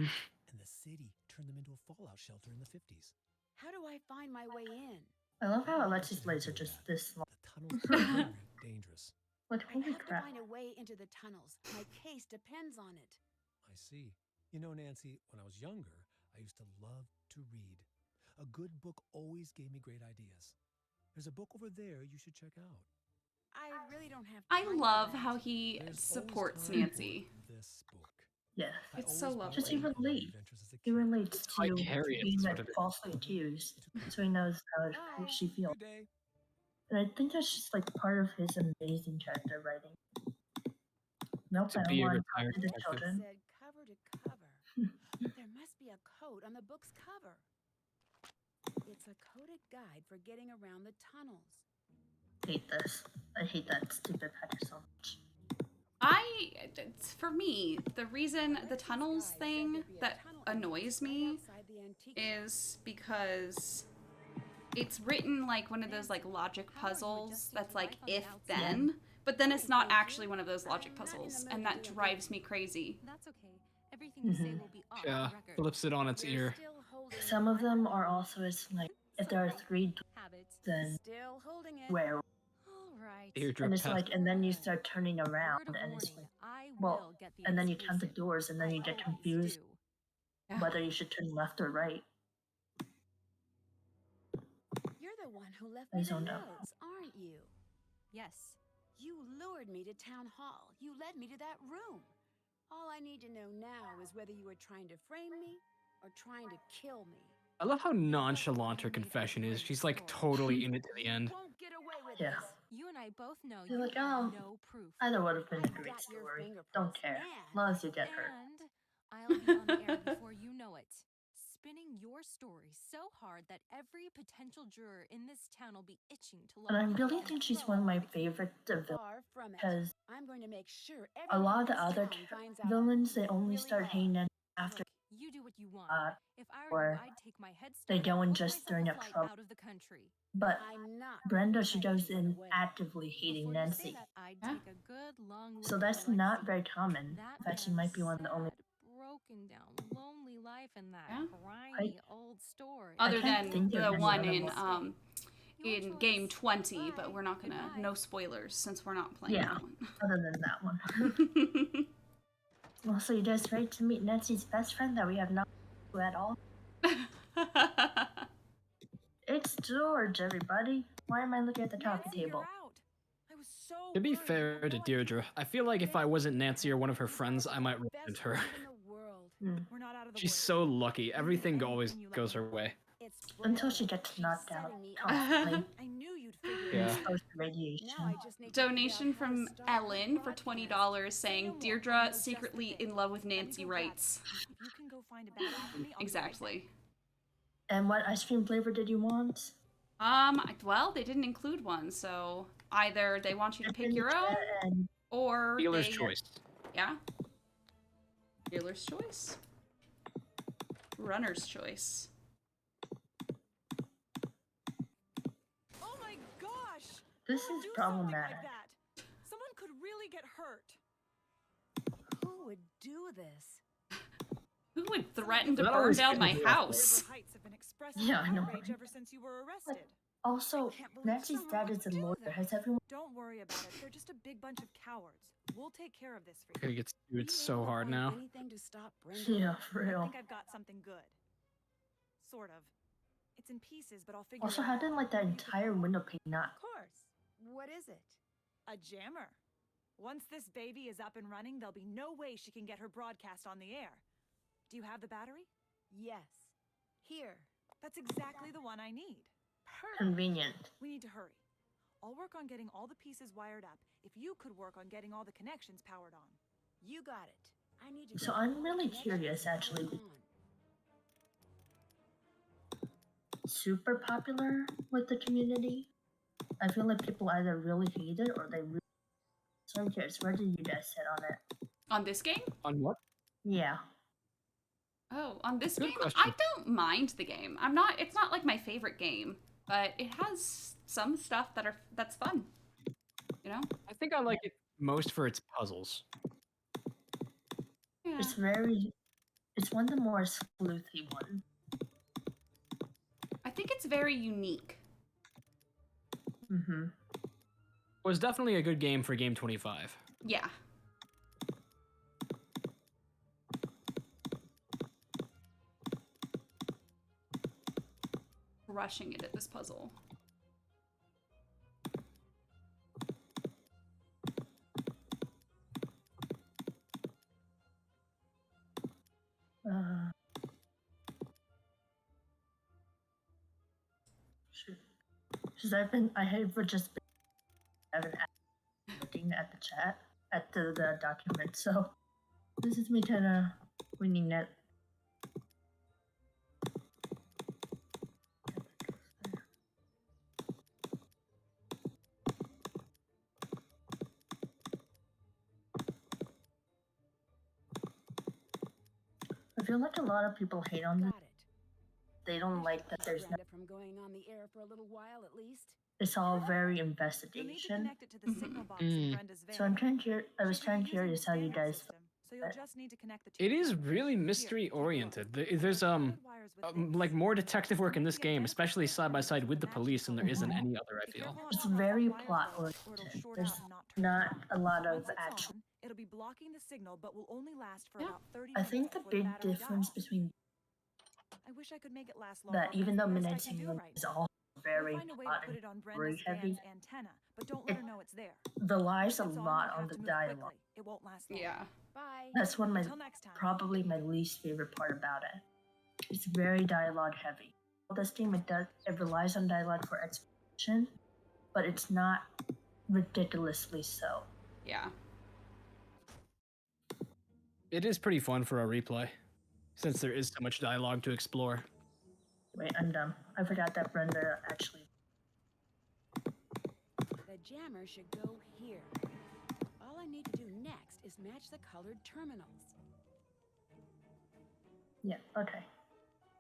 Speaker 10: and the city turned them into a fallout shelter in the 50s.
Speaker 3: How do I find my way in?
Speaker 2: I love how Alexi's legs are just this long.
Speaker 10: The tunnels are very dangerous.
Speaker 2: Like,
Speaker 3: I
Speaker 2: holy
Speaker 3: have
Speaker 2: crap.
Speaker 3: to find a way into the tunnels. My case depends on it.
Speaker 10: I see. You know, Nancy, when I was younger, I used to love to read. A good book always gave me great ideas. There's a book over there you should check out.
Speaker 3: I really don't have
Speaker 1: I
Speaker 3: time for
Speaker 1: love
Speaker 3: that.
Speaker 1: how he
Speaker 10: There's always
Speaker 1: supports
Speaker 10: time
Speaker 1: Nancy.
Speaker 10: for this book.
Speaker 2: Yeah.
Speaker 10: I
Speaker 1: It's so
Speaker 10: always
Speaker 1: lovely.
Speaker 2: Just even
Speaker 10: believed in my
Speaker 2: relate.
Speaker 10: adventures as a
Speaker 2: He
Speaker 10: kid.
Speaker 2: relates
Speaker 4: like
Speaker 2: to
Speaker 4: Harriet,
Speaker 2: being
Speaker 4: sort
Speaker 2: like
Speaker 4: of.
Speaker 2: falsely accused, so he knows how
Speaker 3: Bye.
Speaker 2: she feels.
Speaker 10: Good day.
Speaker 2: And I think that's just like part of his amazing character writing. Nope,
Speaker 4: To
Speaker 2: I don't
Speaker 4: be a
Speaker 2: want to
Speaker 4: retired
Speaker 2: talk to the
Speaker 4: detective.
Speaker 2: children.
Speaker 3: Said cover to cover. There must be a code on the book's cover. It's a coded guide for getting around the tunnels.
Speaker 2: Hate this. I hate that stupid patch so much.
Speaker 1: For me, the reason the tunnels thing that annoys me is because it's written like one of those like logic puzzles that's like if then, but then it's not actually one of those logic puzzles, and that drives me crazy.
Speaker 6: That's okay. Everything you say will be off
Speaker 4: Yeah,
Speaker 6: the record.
Speaker 4: flips it on its ear.
Speaker 2: Some of them are also as like if there are 3
Speaker 6: Habits.
Speaker 2: then
Speaker 3: Still holding it.
Speaker 2: where
Speaker 6: All Right.
Speaker 4: Deirdre
Speaker 2: And it's
Speaker 4: Pest.
Speaker 2: like, and then you start turning around,
Speaker 6: Word of
Speaker 2: and it's
Speaker 6: warning,
Speaker 2: like,
Speaker 6: I
Speaker 2: well,
Speaker 6: will get the
Speaker 2: and then you count the
Speaker 6: exclusive.
Speaker 2: doors, and then
Speaker 6: I
Speaker 2: you get
Speaker 6: always
Speaker 2: confused
Speaker 6: do.
Speaker 1: Yeah.
Speaker 2: whether you should turn left or right.
Speaker 3: You're the one who left
Speaker 2: I
Speaker 3: me the
Speaker 2: zoned out.
Speaker 3: notes, aren't you?
Speaker 6: Yes.
Speaker 3: You lured me to town hall. You led me to that room. All I need to know now is whether you were trying to frame me or trying to kill me.
Speaker 4: I love how nonchalant her confession is. She's like totally in it to the
Speaker 3: You
Speaker 4: end.
Speaker 3: won't get away with
Speaker 2: Yeah.
Speaker 3: this.
Speaker 6: You and I both know
Speaker 2: You're
Speaker 6: you
Speaker 2: like,
Speaker 6: have
Speaker 2: oh,
Speaker 6: no proof.
Speaker 2: either would have been a
Speaker 3: I've
Speaker 2: great
Speaker 3: got your
Speaker 2: story.
Speaker 3: fingerprints,
Speaker 2: Don't care. As long as you get hurt.
Speaker 6: And I'll be on the air before you know it. Spinning your story so hard that every potential juror in this town will be itching to
Speaker 2: And I
Speaker 6: love
Speaker 2: really
Speaker 6: you.
Speaker 2: think she's one of my favorite villains,
Speaker 3: Far from it.
Speaker 2: because
Speaker 3: I'm going to make sure
Speaker 2: a lot of the
Speaker 3: everyone in
Speaker 2: other
Speaker 3: this town finds out
Speaker 2: villains,
Speaker 3: who
Speaker 2: they
Speaker 3: you
Speaker 2: only
Speaker 3: really
Speaker 2: start
Speaker 3: are.
Speaker 2: hating them after
Speaker 6: Look, you do what you want. If I were
Speaker 2: or
Speaker 6: you, I'd take my head
Speaker 2: they
Speaker 6: start,
Speaker 2: go and
Speaker 6: book
Speaker 2: just
Speaker 6: myself
Speaker 2: stirring
Speaker 6: a
Speaker 2: up
Speaker 6: flight
Speaker 2: trouble.
Speaker 6: out of the country.
Speaker 2: But
Speaker 3: I'm not
Speaker 2: Brenda, she
Speaker 3: trying
Speaker 2: goes
Speaker 3: to run
Speaker 2: in
Speaker 3: away.
Speaker 2: actively hating
Speaker 6: Before you say
Speaker 2: Nancy.
Speaker 6: that, I'd
Speaker 1: Yeah.
Speaker 6: take a good long look
Speaker 2: So
Speaker 6: at
Speaker 2: that's
Speaker 6: your
Speaker 2: not
Speaker 6: legacy.
Speaker 2: very common.
Speaker 6: That
Speaker 2: In fact, she might be one of the only.
Speaker 6: sad, broken down, lonely life in that
Speaker 1: Yeah.
Speaker 6: grimy old story.
Speaker 2: I
Speaker 1: Other
Speaker 2: can't
Speaker 1: than
Speaker 2: think of
Speaker 1: the
Speaker 2: any
Speaker 1: one
Speaker 2: other
Speaker 1: in
Speaker 2: one.
Speaker 1: in game 20, but we're not gonna no spoilers since we're not playing
Speaker 2: Yeah,
Speaker 1: that one.
Speaker 2: other than that one. Well, so you guys ready to meet Nancy's best friend that we have not met at all? It's George, everybody. Why am I looking at the coffee table?
Speaker 4: To be fair to Deirdre, I feel like if I wasn't Nancy or one of her friends, I might resent her.
Speaker 3: We're not out of the
Speaker 4: She's so lucky. Everything always goes her way.
Speaker 2: Until she gets knocked out constantly.
Speaker 3: I knew you'd figure
Speaker 4: Yeah.
Speaker 2: Exposed to radiation.
Speaker 3: Now I just need
Speaker 1: Donation from Ellen for $20 saying Deirdre secretly in love with Nancy writes.
Speaker 3: If you can go find a battle for me,
Speaker 1: Exactly.
Speaker 2: And what ice cream flavor did you want?
Speaker 1: Well, they didn't include one, so either they want you to pick your own, or
Speaker 4: Dealer's
Speaker 1: they,
Speaker 4: choice.
Speaker 1: Yeah. Dealer's choice. Runner's choice.
Speaker 3: Oh my gosh!
Speaker 2: This is problematic.
Speaker 3: Someone could really get hurt. Who would do this?
Speaker 1: Who would threaten to
Speaker 4: That
Speaker 1: burn
Speaker 4: always
Speaker 1: down my
Speaker 4: pisses me off.
Speaker 1: house?
Speaker 2: Yeah, I know.
Speaker 3: Ever since you were arrested.
Speaker 2: Also, Nancy's dad is a lawyer. Has everyone?
Speaker 3: Don't worry about it. They're just a big bunch of cowards. We'll take care of this for you.
Speaker 4: Gonna get screwed so hard now.
Speaker 3: Anything to stop Brenda?
Speaker 2: Yeah, for
Speaker 3: I
Speaker 2: real.
Speaker 3: think I've got something good. Sort of. It's in pieces, but I'll figure
Speaker 2: Also,
Speaker 3: it
Speaker 2: how
Speaker 3: out.
Speaker 2: did like that entire window pane not?
Speaker 3: Of course. What is it? A jammer. Once this baby is up and running, there'll be no way she can get her broadcast on the air. Do you have the battery? Yes. Here. That's exactly the one I need. Perfect.
Speaker 2: Convenient.
Speaker 3: We need to hurry. I'll work on getting all the pieces wired up. If you could work on getting all the connections powered on. You got it. I need to.
Speaker 2: So I'm really curious, actually. Super popular with the community. I feel like people either really hate it or they really. So I'm curious, where did you guys sit on it?
Speaker 1: On this game?
Speaker 4: On what?
Speaker 2: Yeah.
Speaker 1: Oh, on this
Speaker 4: Good
Speaker 1: game?
Speaker 4: question.
Speaker 1: I don't mind the game. It's not like my favorite game, but it has some stuff that's fun. You know?
Speaker 4: I think I like it most for its puzzles.
Speaker 1: Yeah.
Speaker 2: It's one of the more sleuthy ones.
Speaker 1: I think it's very unique.
Speaker 2: Mm-hmm.
Speaker 4: It was definitely a good game for game 25.
Speaker 1: Yeah. Rushing it at this puzzle.
Speaker 2: Because I have just been looking at the chat, at the document, so this is me kind of winging it. I feel like a lot of people hate on this. They don't like that there's no.
Speaker 3: From going on the air for a little while at least.
Speaker 2: It's all very investigation.
Speaker 3: Connect it to the signal box
Speaker 4: Mm.
Speaker 3: in Brenda's van.
Speaker 2: So I was kind of curious how you guys felt
Speaker 3: So you'll just need to connect the two.
Speaker 4: It is really mystery oriented. There's like more detective work in this game, especially side by side with the police, than there is in any other. I feel
Speaker 2: it's very plot oriented. There's not a lot of actual.
Speaker 3: It'll be blocking the signal, but will only last for about 30
Speaker 2: I
Speaker 3: minutes.
Speaker 2: think the big difference between
Speaker 3: I wish I could make it last longer.
Speaker 2: that, even though
Speaker 3: Best I
Speaker 2: Midnight
Speaker 3: can do
Speaker 2: Single
Speaker 3: right
Speaker 2: is
Speaker 3: now.
Speaker 2: all very
Speaker 3: Find a way
Speaker 2: plot
Speaker 3: to put it on
Speaker 2: and
Speaker 3: Brenda's
Speaker 2: story heavy,
Speaker 3: antenna, but don't let her know it's there.
Speaker 2: relies a
Speaker 3: That's all,
Speaker 2: lot
Speaker 3: you
Speaker 2: on
Speaker 3: have
Speaker 2: the
Speaker 3: to move
Speaker 2: dialogue.
Speaker 3: quickly. It won't last long.
Speaker 1: Yeah.
Speaker 7: Bye.
Speaker 2: That's one of my
Speaker 3: Until next time.
Speaker 2: probably my least favorite part about it. It's very dialogue heavy. This game it relies on dialogue for exposition, but it's not ridiculously so.
Speaker 1: Yeah.
Speaker 4: it is pretty fun for a replay, since there is so much dialogue to explore.
Speaker 2: Wait, I'm dumb. I forgot that Brenda actually.
Speaker 12: The jammer should go here. All I need to do next is match the colored terminals.
Speaker 2: Yeah. Okay.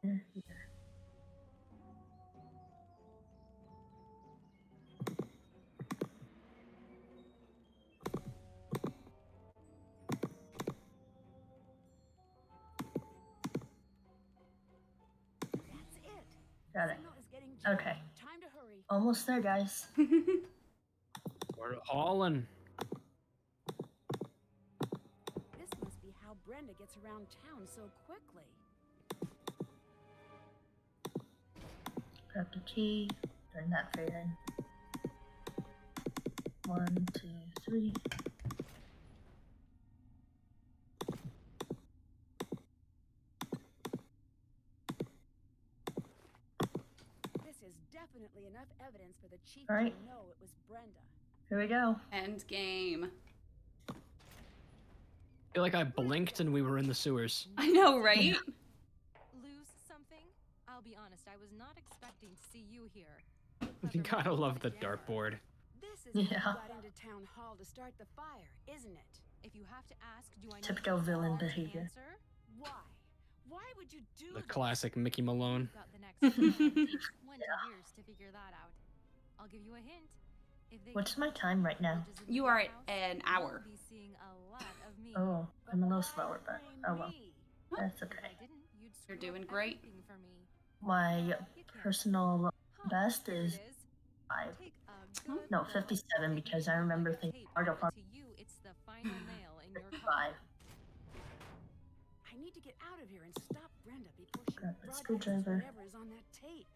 Speaker 2: Here.
Speaker 12: That's it.
Speaker 2: Got it.
Speaker 12: Signal is getting
Speaker 2: Okay.
Speaker 12: Time to hurry.
Speaker 2: Almost there, guys.
Speaker 4: We're hauling.
Speaker 12: This must be how Brenda gets around town so quickly.
Speaker 2: Grab the key. Turn that fade in. 1, 2, 3.
Speaker 12: This is definitely enough evidence for the chief
Speaker 2: All right.
Speaker 12: to know it was Brenda.
Speaker 2: Here we go.
Speaker 1: End game.
Speaker 4: I feel like I blinked and we were in the sewers.
Speaker 1: I know, right?
Speaker 6: Lose something? I'll be honest, I was not expecting to see you here.
Speaker 4: You gotta love the dartboard.
Speaker 12: This is
Speaker 2: Yeah.
Speaker 12: how you got into town hall to start the fire, isn't it?
Speaker 6: If you have to ask, do I need
Speaker 2: Typical
Speaker 6: to
Speaker 2: villain
Speaker 6: to
Speaker 2: behavior.
Speaker 6: answer?
Speaker 12: Why? Why would you do
Speaker 4: The
Speaker 12: that?
Speaker 4: classic Mickey Malone.
Speaker 6: Got the next 20 years to figure that out. I'll give you a hint. If they
Speaker 2: What's
Speaker 6: come
Speaker 2: my time right now?
Speaker 6: villages in
Speaker 1: You
Speaker 6: your
Speaker 1: are at
Speaker 6: house,
Speaker 1: an
Speaker 6: you'll
Speaker 1: hour.
Speaker 6: be seeing a lot of me.
Speaker 2: Oh,
Speaker 12: But
Speaker 2: I'm a little
Speaker 12: why
Speaker 2: slower, but
Speaker 12: blame
Speaker 2: oh well.
Speaker 12: me?
Speaker 2: That's
Speaker 6: If
Speaker 2: okay.
Speaker 6: I didn't, you'd
Speaker 1: You're
Speaker 6: screw up
Speaker 1: doing great.
Speaker 6: everything for me.
Speaker 2: My
Speaker 6: You can't.
Speaker 2: personal best
Speaker 6: Here it
Speaker 2: is 5.
Speaker 6: Take a good
Speaker 2: No,
Speaker 6: look.
Speaker 2: 57 because I remember
Speaker 6: Like a
Speaker 2: thinking
Speaker 6: tape,
Speaker 2: Art of
Speaker 6: but
Speaker 2: Fun
Speaker 6: to you, it's the final nail in your
Speaker 2: 55.
Speaker 6: coffin.
Speaker 12: I need to get out of here and stop Brenda before she
Speaker 2: Grab the
Speaker 12: broadcasts
Speaker 2: screwdriver.
Speaker 12: whatever is on that tape.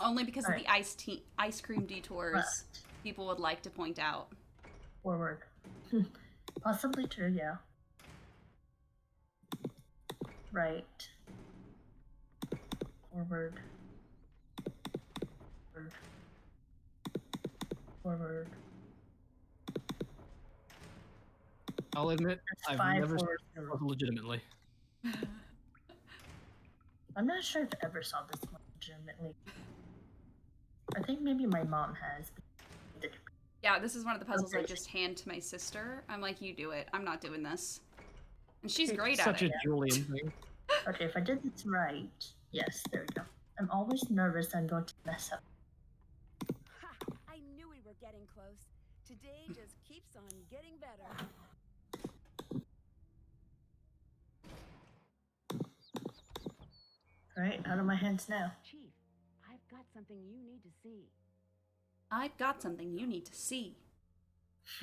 Speaker 1: Only because
Speaker 2: Alright.
Speaker 1: of the ice cream detours
Speaker 2: Left.
Speaker 1: people would like to point out.
Speaker 2: Forward. Possibly true, yeah. Right. Forward. Forward. Forward.
Speaker 4: I'll admit,
Speaker 2: That's
Speaker 4: I've
Speaker 2: 5
Speaker 4: never
Speaker 2: forward.
Speaker 4: legitimately.
Speaker 2: I'm not sure if I ever saw this one legitimately. I think maybe my mom has.
Speaker 1: Yeah, this is one of the puzzles I
Speaker 2: Okay.
Speaker 1: just hand to my sister. I'm like, you do it. I'm not doing this. And she's great at
Speaker 4: Such
Speaker 1: it.
Speaker 4: a Julian thing.
Speaker 2: Okay, if I did this right. Yes, there we go. I'm always nervous I'm going to mess up.
Speaker 12: Ha! I knew we were getting close. Today just keeps on getting better.
Speaker 2: Alright, out of my hands now.
Speaker 12: Chief, I've got something you need to see.
Speaker 1: I've got something you need to see.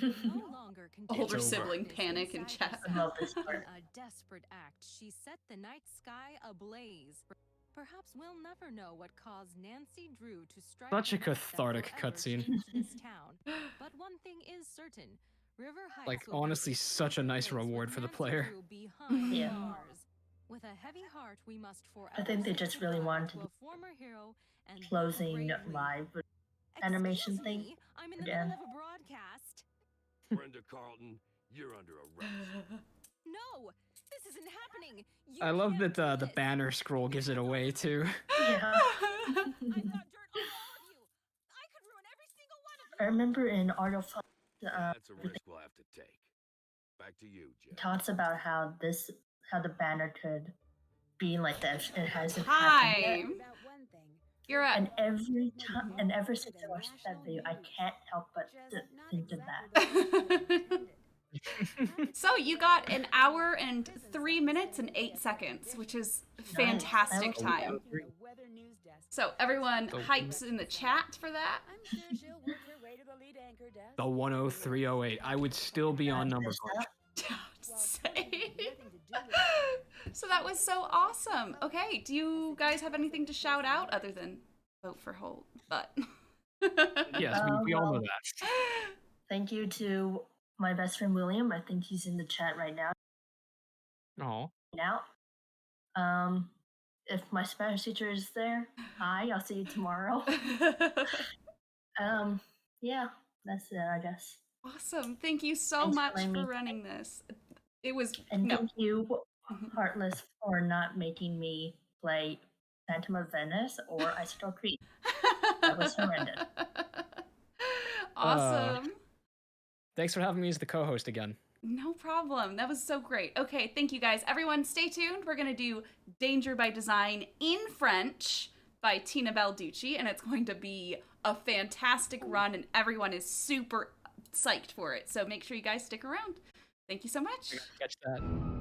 Speaker 6: No longer
Speaker 1: Older
Speaker 4: It's over.
Speaker 1: sibling panic in chat.
Speaker 2: I love this
Speaker 6: In
Speaker 2: part.
Speaker 6: a desperate act, she set the night sky ablaze. Perhaps we'll never know what caused Nancy Drew to strike
Speaker 4: Such a
Speaker 6: the note that
Speaker 4: cathartic
Speaker 6: forever
Speaker 4: cutscene.
Speaker 6: changed this town. But one thing is certain: River Heights
Speaker 4: Like,
Speaker 6: will be
Speaker 4: honestly,
Speaker 6: a
Speaker 4: such a nice
Speaker 6: place with
Speaker 4: reward for the
Speaker 6: Nancy
Speaker 4: player.
Speaker 6: Drew behind
Speaker 2: Yeah.
Speaker 6: bars. With a heavy heart, we must
Speaker 2: I think they just really wanted to
Speaker 6: to a former hero and
Speaker 2: Closing
Speaker 6: bravely.
Speaker 2: live animation
Speaker 6: Excuse
Speaker 2: thing
Speaker 6: me, I'm in the
Speaker 2: again.
Speaker 6: middle of a broadcast.
Speaker 5: Brenda Carlton, you're under arrest.
Speaker 6: No, this isn't happening. You
Speaker 4: I love
Speaker 6: can't
Speaker 4: that
Speaker 6: do
Speaker 4: the
Speaker 6: this.
Speaker 4: banner scroll gives it away too.
Speaker 2: Yeah.
Speaker 6: I got dirt on all of you. I could ruin every single one of
Speaker 2: I
Speaker 6: you.
Speaker 2: remember in Art of Fun,
Speaker 5: That's a risk we'll have to take. Back to you,
Speaker 2: it
Speaker 5: Jet.
Speaker 2: talks about how the banner could be like that. It hasn't happened
Speaker 1: Hi.
Speaker 2: yet.
Speaker 12: About one thing.
Speaker 1: You're at.
Speaker 2: And every time, and ever since I watched that video, I can't help but think of that.
Speaker 1: So you got an hour and 3 minutes and 8 seconds, which is fantastic time. So everyone hypes in the chat for that.
Speaker 4: The 10308. I would still be on number crunch.
Speaker 1: So that was so awesome. Okay, do you guys have anything to shout out other than vote for Holt? But
Speaker 4: yes, we all know that.
Speaker 2: Thank you to my best friend William. I think he's in the chat right now.
Speaker 4: Oh.
Speaker 2: Now, if my Spanish teacher is there, hi. I'll see you tomorrow. Yeah, that's it, I guess.
Speaker 1: Awesome. Thank you so much for running this. It was
Speaker 2: thank you, Heartless, for not making me play Phantom of Venice or Isidore Creek. That was horrendous.
Speaker 1: Awesome.
Speaker 4: Thanks for having me as the co-host again.
Speaker 1: No problem. That was so great. Okay, thank you guys. Everyone, stay tuned. We're going to do Danger by Design in French by Tina Balducci, and it's going to be a fantastic run, and everyone is super psyched for it. So make sure you guys stick around. Thank you so much.
Speaker 4: Catch that.